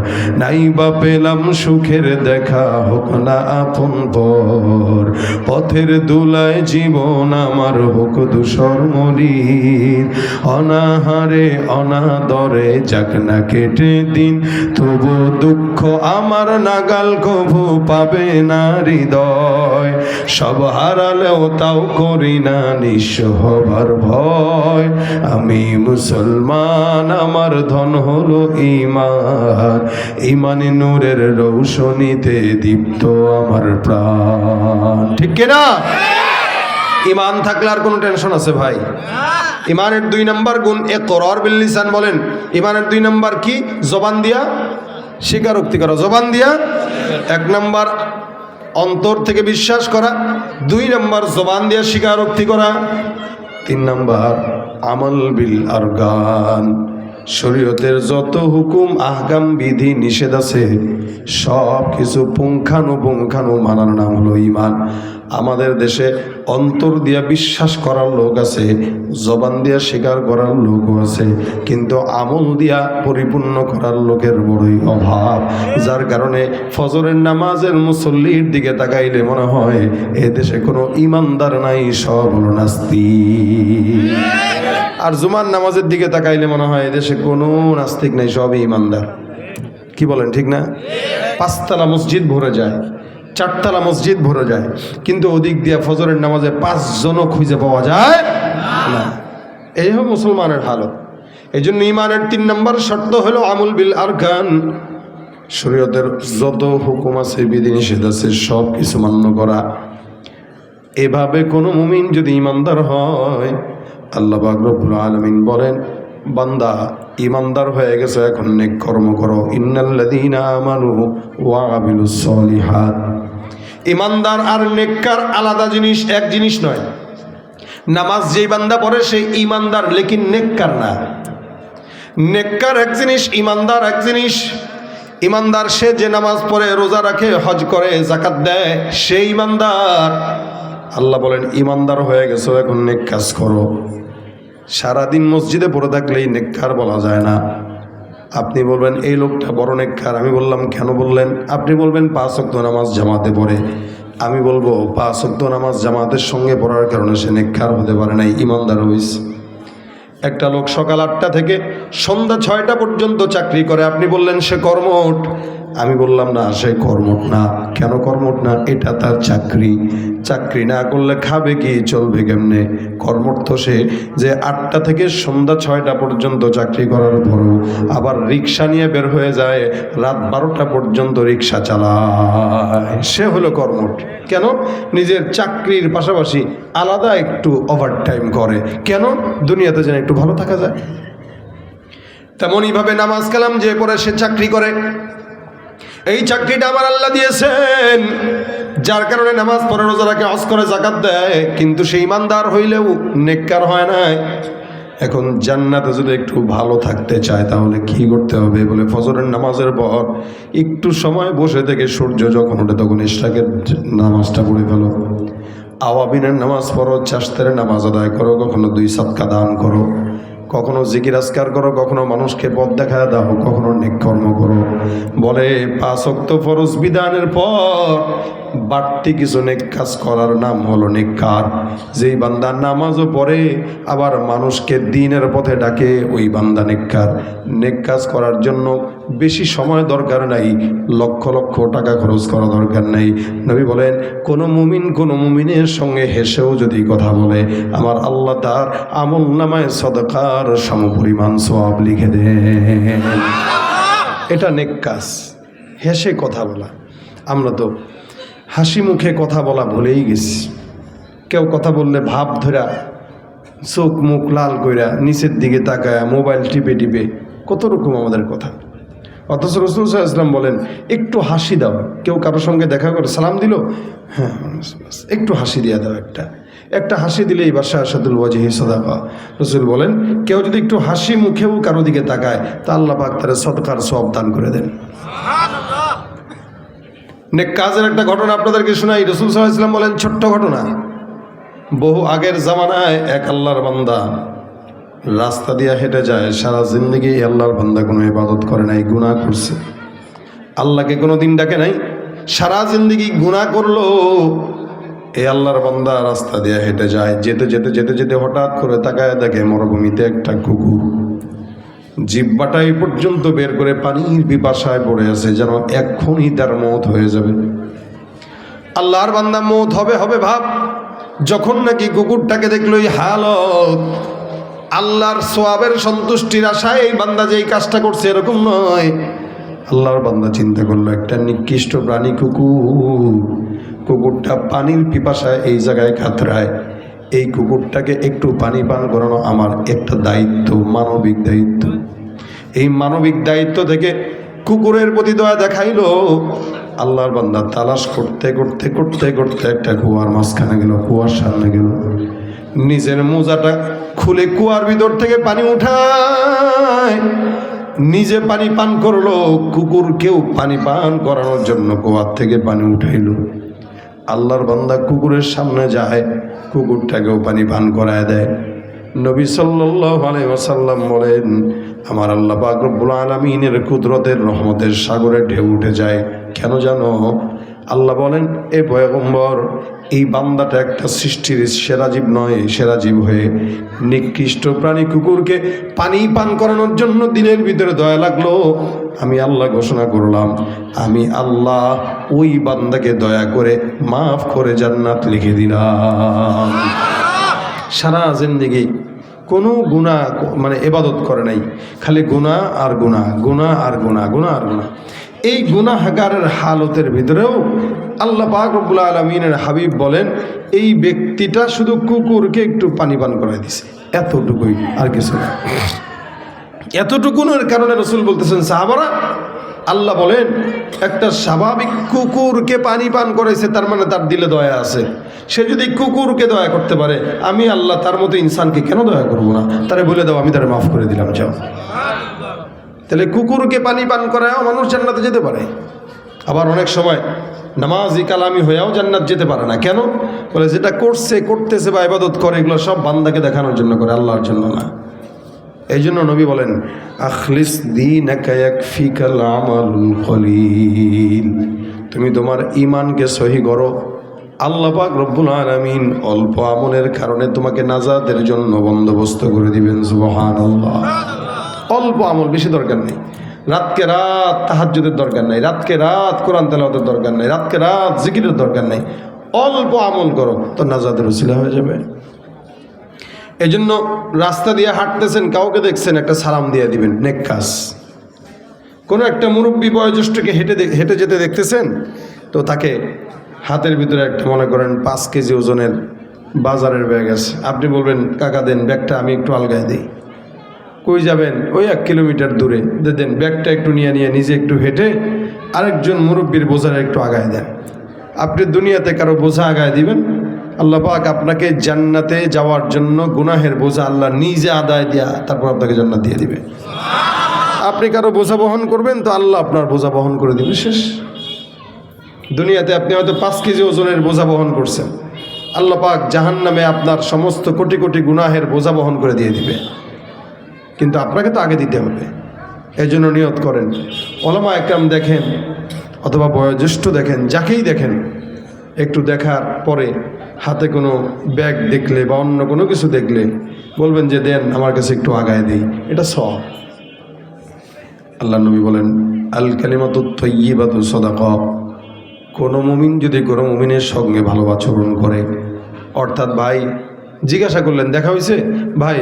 নাই বা পেলাম সুখের দেখা, হোক না আপন পর, পথের দুলায় জীবন আমার হোক ধূসর মলিন, অনাহারে অনাদরে যাক না কেটে দিন, তবু দুঃখ আমার নাগাল কভু পাবে না হৃদয়, সব হারালেও তাও করি না নিঃস্ব হবার ভয়, আমি মুসলমান আমার ধন হলো ঈমান, ঈমানে নূরের রৌশনীতে দীপ্ত আমার প্রাণ, ঠিক কিনা? ঈমান থাকলে আর কোনো টেনশন আছে ভাই? ঈমানের 2 নম্বর গুণ ইকরার বিল লিসান। বলেন ঈমানের 2 নম্বর কি? জবান দিয়া স্বীকারোক্তি করা। জবান দিয়া 1 নম্বর অন্তর থেকে বিশ্বাস করা, 2 নম্বর জবান দিয়া স্বীকারোক্তি করা, 3 নম্বর আমল বিল আরকান। শরীয়তের যত হুকুম আহকাম বিধি নিষেধ আছে সব কিছু পুঙ্খানুপুঙ্খানু মানার নাম হলো ঈমান। আমাদের দেশে অন্তর দিয়া বিশ্বাস করার লোক আছে, জবান দিয়া স্বীকার করার লোকও আছে, কিন্তু আমল দিয়া পরিপূর্ণ করার লোকের বড়ই অভাব। যার কারণে ফজরের নামাজের মুসল্লির দিকে তাকাইলে মনে হয় এ দেশে কোনো ঈমানদার নাই, সব হলো নাস্তিক। আর জুমার নামাজের দিকে তাকাইলে মনে হয় এদেশে কোনো নাস্তিক নাই, সবই ঈমানদার। কি বলেন, ঠিক না? 5তলা মসজিদ ভরে যায়, 4তলা মসজিদ ভরে যায়, কিন্তু ওদিক দিয়ে ফজরের নামাজে 5 জনও খুঁজে পাওয়া যায় না। এই হলো মুসলমানের হালত। এই জন্য ঈমানের 3 নম্বর শর্ত হলো আমল বিল আরকান। শরীয়তের যত হুকুম আছে বিধি নিষেধ আছে সব কিছু মান্য করা। এভাবে কোনো মুমিন যদি ঈমানদার হয়, আল্লাহ পাক রব্বুল আলামিন বলেন, বান্দা ঈমানদার হয়ে গেছে, এখন নেক কর্ম করো। ইন্নাল্লাযীনা আমানু ওয়া আমিলুস সলিহাত। ঈমানদার আর নেককার আলাদা জিনিস, এক জিনিস নয়। নামাজ যেই বান্দা পড়ে সেই ঈমানদার, লেকিন নেককার না। নেককার এক জিনিস, ঈমানদার এক জিনিস। ঈমানদার সে যে নামাজ পড়ে, রোজা রাখে, হজ করে, যাকাত দেয়, সেই ঈমানদার। আল্লাহ বলেন ঈমানদার হয়ে গেছো, এখন নেক কাজ করো। সারাদিন মসজিদে পড়ে থাকলেই নেককার বলা যায় না। আপনি বলবেন এই লোকটা বড় নেককার। আমি বললাম কেন বললেন? আপনি বলবেন 5 ওয়াক্ত নামাজ জামাতে পড়ে। আমি বলবো 5 ওয়াক্ত নামাজ জামাতের সঙ্গে পড়ার কারণে সে নেককার হতে পারে নাই, ঈমানদার হইছে। একটা লোক সকাল 8টা থেকে সন্ধ্যা 6টা পর্যন্ত চাকরি করে। আপনি বললেন সে কর্মঠ। আমি বললাম না, সে কর্মঠ না। কেন কর্মঠ না? এটা তার চাকরি। চাকরি না করলে খাবে কি, চলবে কেমনে? কর্মঠ তো সে যে 8টা থেকে সন্ধ্যা 6টা পর্যন্ত চাকরি করার পরও আবার রিক্সা নিয়ে বের হয়ে যায়, রাত 12টা পর্যন্ত রিক্সা চালায়, সে হলো কর্মঠ। কেন? নিজের চাকরির পাশাপাশি আলাদা একটু ওভারটাইম করে। কেন? দুনিয়াতে যেন একটু ভালো থাকা যায়। তেমনইভাবে নামাজ কালাম যে পড়ে সে চাকরি করে। এই চাকরিটা আমার আল্লাহ দিয়েছেন, যার কারণে নামাজ পড়ে, রোজা রাখে, হজ করে, যাকাত দেয়, কিন্তু সে ঈমানদার হইলেও নেককার হয় নাই। এখন জান্নাতে যদি একটু ভালো থাকতে চায় তাহলে কি করতে হবে? বলে ফজরের নামাজের পর একটু সময় বসে থেকে সূর্য যখন ওঠে তখন ইশরাকের নামাজটা পড়ে ফেলো, আওয়াবিনের নামাজ পড়ো, চাশতের নামাজ আদায় করো, কখনো 2 সাদকা দান করো, কখনো জিকির আজকার করো, কখনো মানুষকে পথ দেখায় দাও, কখনো নেক কর্ম করো। বলে 5 ওয়াক্ত ফরজ বিধানের পর বাড়তি কিছু নেক কাজ করার নাম হলো নেককার। যেই বান্দা নামাজও পড়ে আবার মানুষকে দ্বীনের পথে ডাকে, ওই বান্দা নেককার। নেক কাজ করার জন্য বেশি সময় দরকার নাই, লক্ষ লক্ষ টাকা খরচ করা দরকার নাই। নবী বলেন কোনো মুমিনের সঙ্গে হেসেও যদি কথা বলে আমার আল্লাহ তার আমল নামায় সদকার সমপরিমাণ সওয়াব লিখে দেন। এটা নেক কাজ, হেসে কথা বলা। আমরা তো হাসি মুখে কথা বলা ভুলেই গেছি। কেউ কথা বললে ভাব ধরা, চোখ মুখ লাল কইরা, নিচের দিকে তাকায়া, মোবাইল টিপে টিপে, কত রকম আমাদের কথা। অথচ রাসূল সাল্লাল্লাহু আলাইহি ওয়াসাল্লাম বলেন একটু হাসি দাও। কেউ কারোর সঙ্গে দেখা করে সালাম দিল, হ্যাঁ একটু হাসি দিয়ে দাও, একটা হাসি দিলেই বাশাশাতুল ওয়াজহি সাদাকা। রাসূল বলেন কেউ যদি একটু হাসি মুখেও কারো দিকে তাকায় তা আল্লাহ পাক তার সদকার সওয়াব দান করে দেন। নেক কাজের একটা ঘটনা আপনাদেরকে শোনাই। রাসূল সাল্লাল্লাহু আলাইহি ওয়াসাল্লাম বলেন ছোট্ট ঘটনা, বহু আগের জামানায় এক আল্লাহর বান্দা রাস্তা দিয়ে হেঁটে যায়। সারা জিন্দগি আল্লাহর বান্দা কোনো ইবাদত করে নাই, গুনাহ করছে, আল্লাহকে কোনো দিন ডাকে নাই, সারা জিন্দগি গুনাহ করলো। এই আল্লাহর বান্দা রাস্তা দিয়ে হেঁটে যায়, যেতে যেতে যেতে যেতে হঠাৎ করে তাকায় দেখে মরুভূমিতে একটা কুকুর জিহ্বাটা এই পর্যন্ত বের করে পানির পিপাসায় পড়ে আছে, যেন এক্ষুনি তার মওত হয়ে যাবে। আল্লাহর বান্দা মওত হবে হবে ভাব, যখন নাকি কুকুরটাকে দেখলো এই হালত, আল্লাহর সোয়াবের সন্তুষ্টির আশায় এই বান্দা যে এই কাজটা করছে এরকম নয়। আল্লাহর বান্দা চিন্তা করলো একটা নিকৃষ্ট প্রাণী কুকুর, কুকুরটা পানির পিপাসায় এই জায়গায় কাতরায়, এই কুকুরটাকে একটু পানি পান করানো আমার একটা দায়িত্ব, মানবিক দায়িত্ব। এই মানবিক দায়িত্ব থেকে কুকুরের প্রতি দয়া দেখাইলো। আল্লাহর বান্দা তালাশ করতে করতে করতে করতে একটা কুয়ার মাঝখানে গেল, কুয়ার সামনে গেল, নিজের মোজাটা খুলে কুয়ার ভিতর থেকে পানি উঠায়, নিজে পানি পান করলো, কুকুরকেও পানি পান করানোর জন্য কুয়ার থেকে পানি উঠাইলো। আল্লাহর বান্দা কুকুরের সামনে যায়, কুকুরটাকেও পানি পান করায় দেয়। নবী সাল্লাল্লাহু আলাইহি ওয়াসাল্লাম বলেন আমার আল্লাহ পাক রব্বুল আলামিনের কুদরতের রহমতের সাগরে ঢেউ উঠে যায়। কেন জানো? আল্লাহ বলেন এ পয়গম্বর, এই বান্দাটা একটা সৃষ্টির সেরা জীব নয়, সেরা জীব হয়ে নিকৃষ্ট প্রাণী কুকুরকে পানি পান করানোর জন্য দিনের ভিতরে দয়া লাগলো। আমি আল্লাহ ঘোষণা করলাম, আমি আল্লাহ ওই বান্দাকে দয়া করে মাফ করে জান্নাত লিখে দিলাম। সারা জিন্দেগি কোনো গুনাহ মানে ইবাদত করে নাই, খালি গুনাহ আর গুনাহ, গুনাহ আর গুনাহ, গুনাহ আর গুনাহ। এই গুনাহগারের হালতের ভিতরেও আল্লাহ পাক রব্বুল আলামিনের হাবিব বলেন এই ব্যক্তিটা শুধু কুকুরকে একটু পানি পান করাই দিছে, এতটুকুই, আর কিছু না। এতটুকুনের কারণে রাসূল বলতেছেন সাহাবারা, আল্লাহ বলেন একটা স্বাভাবিক কুকুরকে পানি পান করাইছে, তার মানে তার দিলে দয়া আছে। সে যদি কুকুরকে দয়া করতে পারে, আমি আল্লাহ তার মতো ইনসানকে কেন দয়া করবো না? তারে বলে দাও আমি তারে মাফ করে দিলাম, যাও। তাহলে কুকুরকে পানি পান করায়ও মানুষ জান্নাতে যেতে পারে। আবার অনেক সময় নামাজি কালামি হয়েও জান্নাত যেতে পারে না। কেন? বলে যেটা করতেছে বা ইবাদত করে এগুলো সব বান্দাকে দেখানোর জন্য করে, আল্লাহর জন্য না। এই জন্য নবী বলেন আখলিস দীনাকা ইয়াকফিকাল আমালুল কলিল, তুমি তোমার ঈমানকে সহি করো, আল্লাহ পাক রব্বুল আলামিন অল্প আমলের কারণে তোমাকে নাজাতের জন্য বন্দোবস্ত করে দিবেন। সুবহানাল্লাহ। অল্প আমল, বেশি দরকার নেই। রাতকে রাত তাহাজ্জুদের দরকার নাই, রাতকে রাত কোরআন তেলাওয়াতের দরকার নাই, রাতকে রাত জিকিরের দরকার নাই। অল্প আমল করো তো নাজাতের ওসিলা হয়ে যাবে। এই জন্য রাস্তা দিয়ে হাঁটতেছেন, কাউকে দেখছেন, একটা সালাম দিয়ে দিবেন, নেক কাজ। কোনো একটা মুরব্বী বয়োজ্যেষ্ঠকে হেঁটে যেতে দেখতেছেন, তো তাকে হাতের ভিতরে একটা মনে করেন 5 কেজি ওজনের বাজারের ব্যাগ আছে, আপনি বলবেন কাকা দেন ব্যাগটা, আমি একটু আলগায় দিই। কই যাবেন? ওই 1 কিলোমিটার দূরে, দেন ব্যাগটা একটু নিয়ে নিজে একটু হেঁটে আরেকজন মুরব্বীর বোঝাটা একটু আগায় দেন। আপনি দুনিয়াতে কারো বোঝা আগায় দিবেন, আল্লাহ পাক আপনাকে জান্নাতে যাওয়ার জন্য গুনাহের বোঝা আল্লাহ নিজে আদায় দিয়া তারপর আপনাকে জান্নাত দিয়ে দিবে। আপনি কারো বোঝা বহন করবেন তো আল্লাহ আপনার বোঝা বহন করে দিবে, শেষ। দুনিয়াতে আপনি হয়তো 5 কেজি ওজনের বোঝা বহন করছেন, আল্লাহ পাক জাহান্নামে আপনার সমস্ত কোটি কোটি গুনাহের বোঝা বহন করে দিয়ে দিবে। কিন্তু আপনাকে তো আগে দিতে হবে। এই জন্য নিয়ত করেন, ওলামা একরাম দেখেন অথবা বয়োজ্যেষ্ঠ দেখেন, যাকেই দেখেন, একটু দেখার পরে হাতে কোনো ব্যাগ দেখলে বা অন্য কোনো কিছু দেখলে বলবেন যে দেন আমার কাছে একটু আগায় দিই, এটা সওয়াব। আল্লাহ নবী বলেন আল কালিমাতুত তাইয়্যিবাতু সাদাকা। কোনো মুমিন যদি কোনো মুমিনের সঙ্গে ভালো আচরণ করে, অর্থাৎ ভাই জিজ্ঞাসা করলেন দেখা হয়েছে, ভাই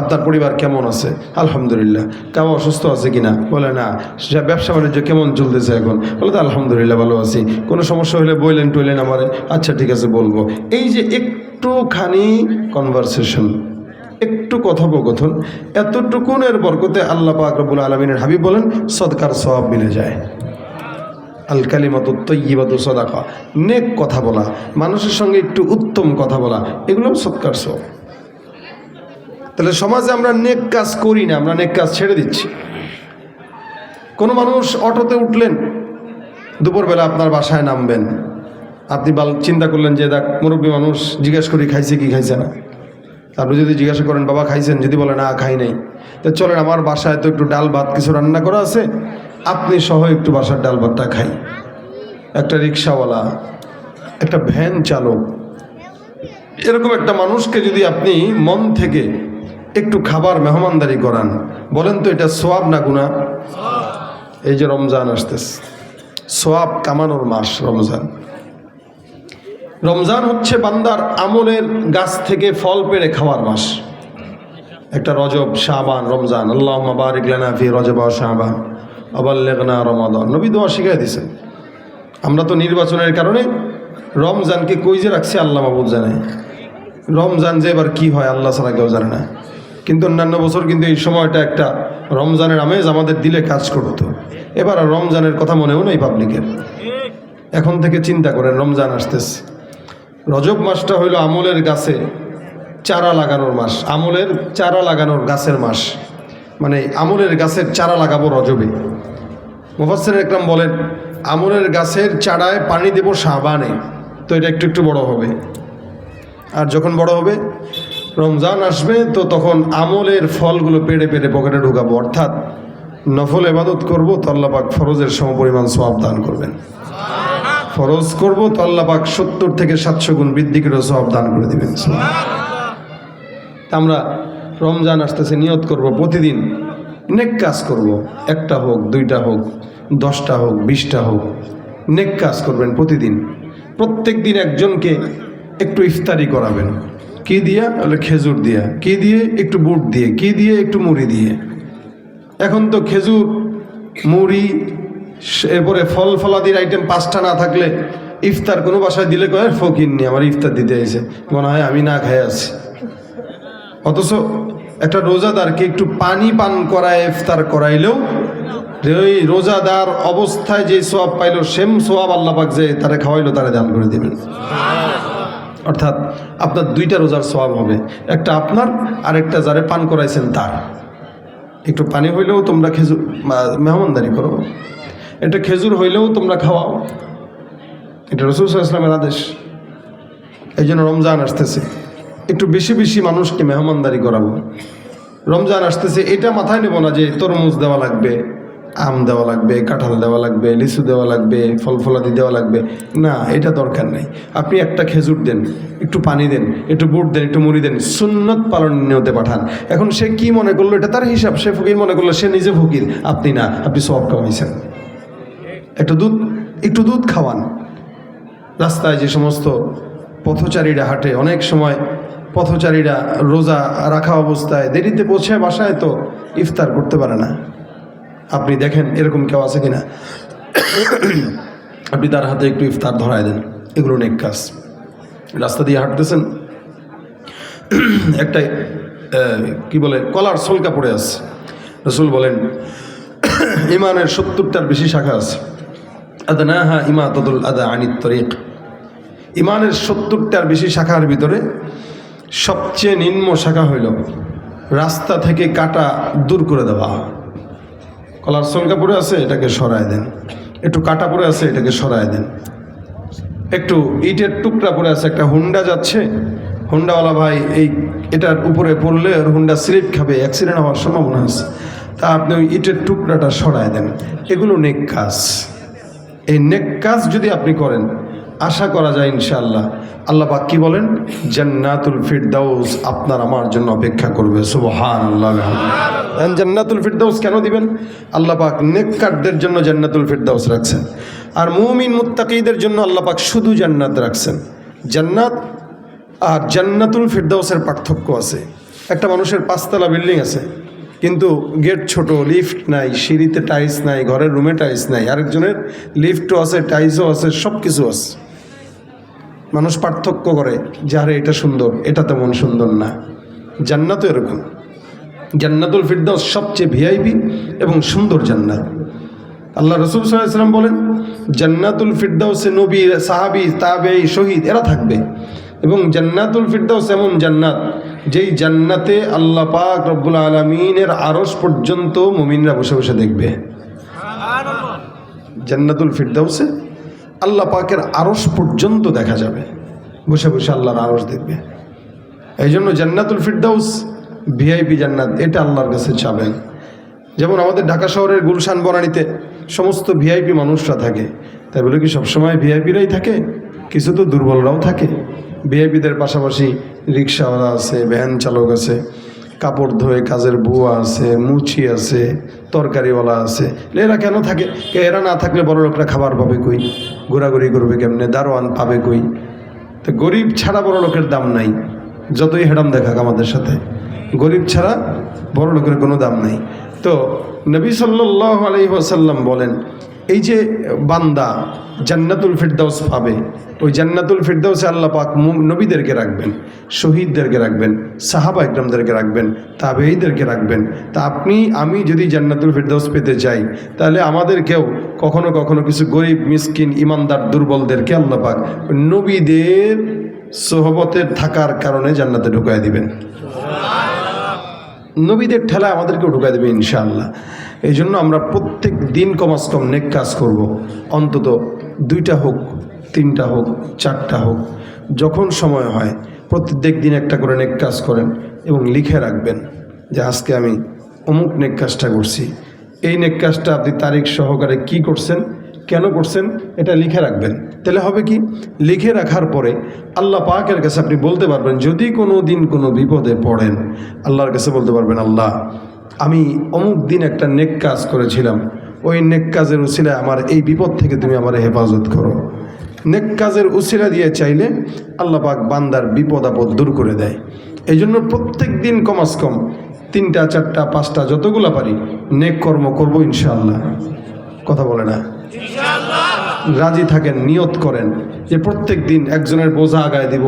আপনার পরিবার কেমন আছে, আলহামদুলিল্লাহ। কেউ অসুস্থ আছে কিনা, বলে না। সে ব্যবসা বাণিজ্য কেমন চলতেছে এখন, বলে তো আলহামদুলিল্লাহ ভালো আছি। কোনো সমস্যা হলে বললেন টইলেন আমারে, আচ্ছা ঠিক আছে বলবো। এই যে একটুখানি কনভারসেশন, একটু কথোপকথন, এতটুকুনের বরকতে আল্লাহ পাক রব্বুল আলামিনের হাবিব বলেন সদকার সওয়াব মিলে যায়। আল কালিমাতুত তাইয়্যিবাতু সাদাকা, নেক কথা বলা, মানুষের সঙ্গে একটু উত্তম কথা বলা, এগুলো সদকার সওয়াব। তাহলে সমাজে আমরা নেক কাজ করি না, আমরা নেক কাজ ছেড়ে দিচ্ছি। কোনো মানুষ অটোতে উঠলেন, দুপুরবেলা আপনার বাসায় নামবেন, আপনি চিন্তা করলেন যে দেখ মুরব্বী মানুষ, জিজ্ঞেস করি খাইছে কি খাইছে না। আপনি যদি জিজ্ঞাসা করেন বাবা খাইছেন, যদি বলে না খাই নাই, তো চলেন আমার বাসায় তো একটু ডাল ভাত কিছু রান্না করা আছে, আপনি সহ একটু বাসার ডাল ভাতটা খাই। একটা রিক্সাওয়ালা, একটা ভ্যান চালক, এরকম একটা মানুষকে যদি আপনি মন থেকে একটু খাবার মেহমানদারি করান, বলেন তো এটা সোয়াব না গুনাহ? এই যে রমজান আসতেছে, সোয়াব কামানোর মাস রমজান। রমজান হচ্ছে বান্দার আমলের গাছ থেকে ফল পেড়ে খাওয়ার মাস। একটা রজব, শাবান, রমজান। আল্লাহুম্মা বারিক লানা ফি রজব ওয়া শাবান ওয়া বাল্লিগনা রমাদান। নবী দোয়া শিখাই দিয়েছেন। আমরা তো নির্বাচনের কারণে রমজানকে কই যে রাখছি আল্লাহ মাবুদ জানে। রমজান যে এবার কি হয় আল্লাহ ছাড়া কেউ জানে না। কিন্তু অন্যান্য বছর কিন্তু এই সময়টা একটা রমজানের আমেজ আমাদের দিলে কাজ করতো। এবার আর রমজানের কথা মনেও নেই পাবলিকের। এখন থেকে চিন্তা করেন রমজান আসতেছে। রজব মাসটা হইল আমলের গাছে চারা লাগানোর মাস, আমলের চারা লাগানোর গাছের মাস। মানে আমলের গাছের চারা লাগাবো রজবে। মুফাসসির একরাম বলেন আমলের গাছের চারায় পানি দেব শাবানে, তো এটা একটু একটু বড় হবে। আর যখন বড় হবে রমজান আসবে, তো তখন আমলের ফলগুলো পেড়ে পেড়ে পকেটে ঢুকাবো, অর্থাৎ নফল ইবাদত করবো তো আল্লাহ পাক ফরজের সমপরিমাণ সওয়াব দান করবেন। ফরজ করবো তো আল্লাহ পাক 70 থেকে 700 গুণ বৃদ্ধি করে সওয়াব দান করে দিবেন। আমরা রমজান আসতেছে, নিয়ত করব প্রতিদিন নেক কাজ করব। একটা হোক, 2টা হোক, 10টা হোক, 20টা হোক, নেক কাজ করবেন প্রতিদিন। প্রত্যেক দিন একজনকে একটু ইফতারি করাবেন। কি দিয়া? বলে খেজুর দিয়া। কি দিয়ে? একটু বুট দিয়ে। কি দিয়ে? একটু মুড়ি দিয়ে। এখন তো খেজুর, মুড়ি, এরপরে ফল ফলাদির আইটেম 5টা না থাকলে ইফতার কোনো বাসায় দিলে কয় ফকির নিয়ে আমার ইফতার দিতে এসে, মনে হয় আমি না খেয়ে আছি। অথচ একটা রোজাদারকে একটু পানি পান করায় ইফতার করাইলেও ওই রোজাদার অবস্থায় যে সোয়াব পাইলো সেম সোয়াব আল্লাহ পাক যে তারে খাওয়াইলো তারে দান করে দিবেন। অর্থাৎ আপনার 2টা রোজার সোয়াব হবে, একটা আপনার আর একটা যারে পান করাইছেন তার। একটু পানি হইলেও তোমরা খেজুর মেহমানদারি করো, এটা খেজুর হইলেও তোমরা খাওয়াও। এটা রাসূল সাল্লাল্লাহু আলাইহি ওয়াসাল্লামের আদেশ। এই জন্য রমজান আসতেছে, একটু বেশি বেশি মানুষকে মেহমানদারি করাবো। রমজান আসতেছে, এটা মাথায় নেব না যে তরমুজ দেওয়া লাগবে, আম দেওয়া লাগবে, কাঁঠাল দেওয়া লাগবে, লিচু দেওয়া লাগবে, ফল ফলাদি দেওয়া লাগবে। না, এটা দরকার নেই। আপনি একটা খেজুর দেন, একটু পানি দেন, একটু বুট দেন, একটু মুড়ি দেন, সুন্নত পালন নিয়তে পাঠান। এখন সে কি মনে করলো এটা তার হিসাব। সে ফকির মনে করলো, সে নিজে ফকির, আপনি না, আপনি সওয়াব কামাইছেন। একটু দুধ খাওয়ান। রাস্তায় যে সমস্ত পথচারীরা হাঁটে, অনেক সময় পথচারীরা রোজা রাখা অবস্থায় দেরিতে পৌঁছায় বাসায়, তো ইফতার করতে পারে না। আপনি দেখেন এরকম কেউ আছে কিনা, আপনি তার হাতে একটু ইফতার ধরায় দেন। এগুলো নেক কাজ। রাস্তা দিয়ে হাঁটতেছেন, একটা কি বলে কলার ছলকা পড়ে আছে। রাসূল বলেন ইমানের 70টার বেশি শাখা আছে। আদনাহা ইমাতাতুল আদা আনিত তরিক। ইমানের 70টার বেশি শাখার ভিতরে সবচেয়ে নিম্ন শাখা হইল রাস্তা থেকে কাটা দূর করে দেওয়া। কলার ছলকা পড়ে আছে, এটাকে সরায় দেন। একটু কাটা পড়ে আছে, এটাকে সরায় দেন। একটু ইটের টুকরা পড়ে আছে, একটা হুন্ডা যাচ্ছে, হুন্ডাওয়ালা ভাই এটার উপরে পড়লে ওর হুন্ডা স্লিপ খাবে, অ্যাক্সিডেন্ট হওয়ার সম্ভাবনা আছে, তা আপনি ওই ইটের টুকরাটা সরায় দেন। এগুলো নেক কাজ। এই নেক কাজ যদি আপনি করেন, আশা করা যায় ইনশাআল্লাহ। আল্লাহ পাক কি বলেন? জান্নাতুল ফিরদাউস আপনার আমার জন্য অপেক্ষা করবে। সুবহানাল্লাহ। জান্নাতুল ফিরদাউস কেন দিবেন? আল্লাহ পাক নেককারদের জন্য জান্নাতুল ফিরদাউস রাখছেন, আর মুমিন মুত্তাকিদের জন্য আল্লাহ পাক শুধু জান্নাত রাখছেন। জান্নাত আর জান্নাতুল ফিরদাউসের পার্থক্য আছে। একটা মানুষের 5 তলা বিল্ডিং আছে, কিন্তু গেট ছোট, লিফট নাই, সিঁড়িতে টাইলস নাই, ঘরের রুমে টাইলস নাই। আরেকজনের লিফটও আছে, টাইলসও আছে, সব কিছু আছে। মানুষ পার্থক্য করে যে আরে এটা সুন্দর, এটা তেমন সুন্দর না। জান্নাতও এরকম। জান্নাতুল ফিরদাউস সবচেয়ে ভিআইপি এবং সুন্দর জান্নাত। আল্লাহ রাসূল সাল্লাল্লাহু আলাইহি ওয়াসাল্লাম বলেন, জান্নাতুল ফিরদাউসে নবী, সাহাবী, তাবেঈ, শহীদ এরা থাকবে। এবং জান্নাতুল ফিরদাউস এমন জান্নাত, যেই জান্নাতে আল্লাহ পাক রব্বুল আলামিনের আরশ পর্যন্ত মুমিনরা বসে বসে দেখবে। জান্নাতুল ফিরদাউসে আল্লাহ পাকের আরশ পর্যন্ত দেখা যাবে, বসে বসে আল্লাহর আরশ দেখবে। এই জন্য জান্নাতুল ফিরদাউস ভিআইপি জান্নাত, এটা আল্লাহর কাছে চাবেন। যেমন আমাদের ঢাকা শহরের গুলশান বনানীতে সমস্ত ভিআইপি মানুষরা থাকে, তাই বলে কি সবসময় ভিআইপিরাই থাকে? কিছু তো দুর্বলরাও থাকে। ভিআইপিদের পাশাপাশি রিক্সাওয়ালা আছে, ভ্যান চালক আছে, কাপড় ধোয়ে কাজের বুয়া আছে, মুচি আছে, তরকারিওয়ালা আছে। এরা কেন থাকে? এরা না থাকলে বড় লোকরা খাবার পাবে কই? ঘোরাঘুরি করবে কেমনে? দারোয়ান পাবে কই? তো গরিব ছাড়া বড় লোকের দাম নাই, যতই হেডাম দেখাক আমাদের সাথে। গরিব ছাড়া বড় লোকের কোনো দাম নাই। তো নবী সাল্লাল্লাহু আলাইহি ওয়াসাল্লাম বলেন, এই যে বান্দা জান্নাতুল ফিরদাউস পাবে, ওই জান্নাতুল ফিরদাউসে আল্লাহ পাক নবীদেরকে রাখবেন, শহীদদেরকে রাখবেন, সাহাবা ইকরামদেরকে রাখবেন, তাবেঈদেরকে রাখবেন। তা আপনি আমি যদি জান্নাতুল ফিরদাউস পেতে চাই, তাহলে আমাদেরকেও কখনো কখনো কিছু গরিব, মিসকিন, ইমানদার, দুর্বলদেরকে আল্লাহ পাক নবীদের সোহবতে থাকার কারণে জান্নাতে ঢুকায় দিবেন। নবীদের ঠেলায় আমাদেরকেও ঢুকায় দেবে ইনশাআল্লাহ। এই জন্য আমরা প্রত্যেক দিন কমাস কম নেক কাজ করব। অন্তত 2টা হোক, 3টা হোক, 4টা হোক, যখন সময় হয় প্রত্যেক দিন একটা করে নেক কাজ করেন এবং লিখে রাখবেন যে আজকে আমি অমুক নেক কাজটা করছি। এই নেক কাজটা আপনি তারিখ সহকারে কি করছেন, কেন করছেন, এটা লিখে রাখবেন। তাহলে হবে কি, লিখে রাখার পরে আল্লাহ পাকের কাছে আপনি বলতে পারবেন, যদি কোনো দিন কোনো বিপদে পড়েন আল্লাহর কাছে বলতে পারবেন, আল্লাহ আমি অমুক দিন একটা নেক কাজ করেছিলাম, ওই নেক কাজের উসিলায় আমার এই বিপদ থেকে তুমি আমার হেফাজত করো। নেক কাজের উসিলা দিয়ে চাইলে আল্লাহ পাক বান্দার বিপদ আপদ দূর করে দেয়। এই জন্য প্রত্যেক দিন কমাস কম 3টা, 4টা, 5টা যতগুলা পারি নেক কর্ম করবো ইনশাআল্লাহ। কথা বলে না? রাজি থাকেন, নিয়ত করেন যে প্রত্যেক দিন একজনের বোঝা আগায় দিব,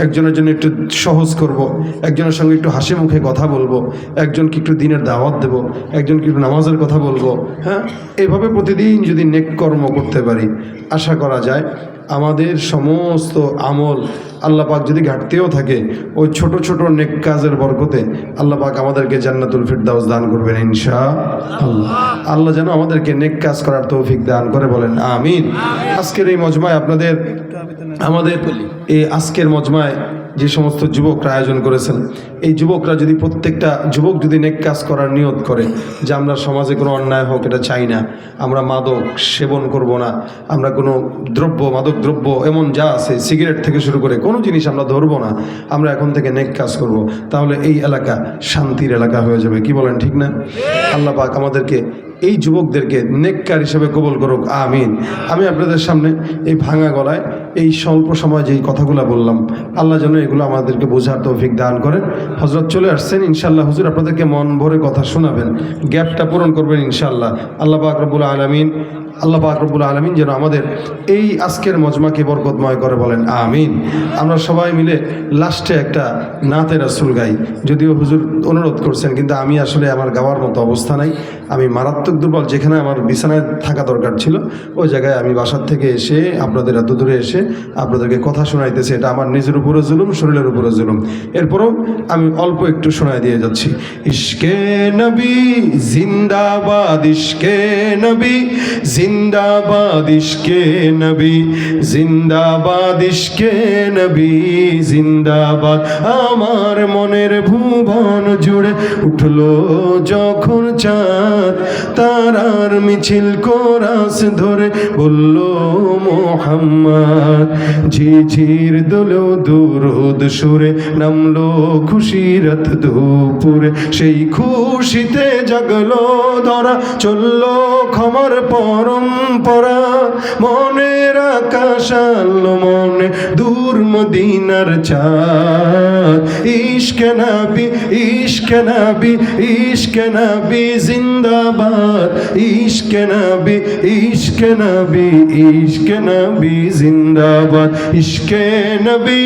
একজনের জন্য একটু সহজ করব, একজনের সঙ্গে একটু হাসি মুখে কথা বলবো, একজনকে একটু দিনের দাওয়াত দেব, একজনকে একটু নামাজের কথা বলবো। হ্যাঁ, এইভাবে প্রতিদিন যদি নেক কর্ম করতে পারি, আশা করা যায় আমাদের সমস্ত আমল আল্লাহ পাক যদি ঘাটতেও থাকে, ওই ছোট ছোট নেক কাজের বরকতে আল্লাহ পাক আমাদেরকে জান্নাতুল ফিরদাউস দান করবেন ইনশাআল্লাহ। আল্লাহ যেন আমাদেরকে নেক কাজ করার তৌফিক দান করে, বলেন আমিন। আজকের এই মজমায় আমাদের এই আজকের মজমায় যে সমস্ত যুবকরা আয়োজন করেছেন, এই যুবকরা যদি প্রত্যেকটা যুবক যদি নেক কাজ করার নিয়ত করে যে আমরা সমাজে কোনো অন্যায় হোক এটা চাই না, আমরা মাদক সেবন করব না, আমরা কোনো দ্রব্য, মাদক দ্রব্য এমন যা আছে সিগারেট থেকে শুরু করে কোনো জিনিস আমরা ধরবো না, আমরা এখন থেকে নেক কাজ করব, তাহলে এই এলাকা শান্তির এলাকা হয়ে যাবে। কি বলেন, ঠিক না? আল্লাহ পাক আমাদেরকে এই যুবকদেরকে নেককার হিসেবে কবুল করুক, আমিন। আমি আপনাদের সামনে এই ভাঙা গলায় এই স্বল্প সময় যেই কথাগুলো বললাম, আল্লাহ যেন এগুলো আমাদেরকে বোঝার তৌফিক দান করেন। হযরত চলে আসছেন ইনশাআল্লাহ, হুজুর আপনাদেরকে মন ভরে কথা শোনাবেন, গ্যাপটা পূরণ করবেন ইনশাআল্লাহ। আল্লাহ পাক রব্বুল আলামিন যেন আমাদের এই আজকের মজমাকে বরকতময় করে, বলেন আমিন। আমরা সবাই মিলে লাস্টে একটা নাতে রাসূল গাই, যদিও হুজুর অনুরোধ করছেন, কিন্তু আমি আসলে আমার গাওয়ার মতো অবস্থা নাই, আমি মারাত্মক দুর্বল। যেখানে আমার বিছানায় থাকা দরকার ছিল ওই জায়গায় আমি বাসার থেকে এসে আপনাদের এত দূরে এসে আপনাদেরকে কথা শোনাইতেছি, এটা আমার নিজের উপরে জুলুম, শরীরের উপরে জুলুম। এরপরও আমি অল্প একটু শোনায় দিয়ে যাচ্ছি। ইশকে নবী জিন্দাবাদ, ইশকে নবী জিন্দাবাদ ইশকে নবী, জিন্দাবাদ ইশকে নবী, জিন্দাবাদ। আমার মনের ভুবন জুড়ে উঠলো যখন চাঁদ, তারার মিছিল কোরাস ধরে বলল মোহাম্মদ। ঝিঝির দোলো দুরুদ সুরে নামলো খুশিরত দুপুরে, সেই খুশিতে জাগলো ধরা, চললো ক্ষমার পরম্পরা। মনের আকাশ আলো মনে দূর মদিনার চাঁদ। ইশকে নবী, ইশকে নবী, ইশকে নবী জিন্দাবাদ। ইশকে নবী, ইশকে নবী, ইশকে নবী জিন্দাবাদ। ইশকে নবী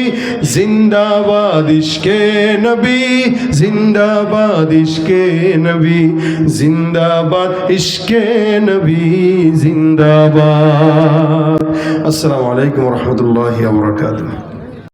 জিন্দাবাদ, ইশকে নবী জিন্দাবাদ, ইশকে নবী জিন্দাবাদ, ইশকে নবী জিন্দাবাদ। আসসালামু আলাইকুম ওয়া রাহমাতুল্লাহি ওয়া বারাকাতুহু।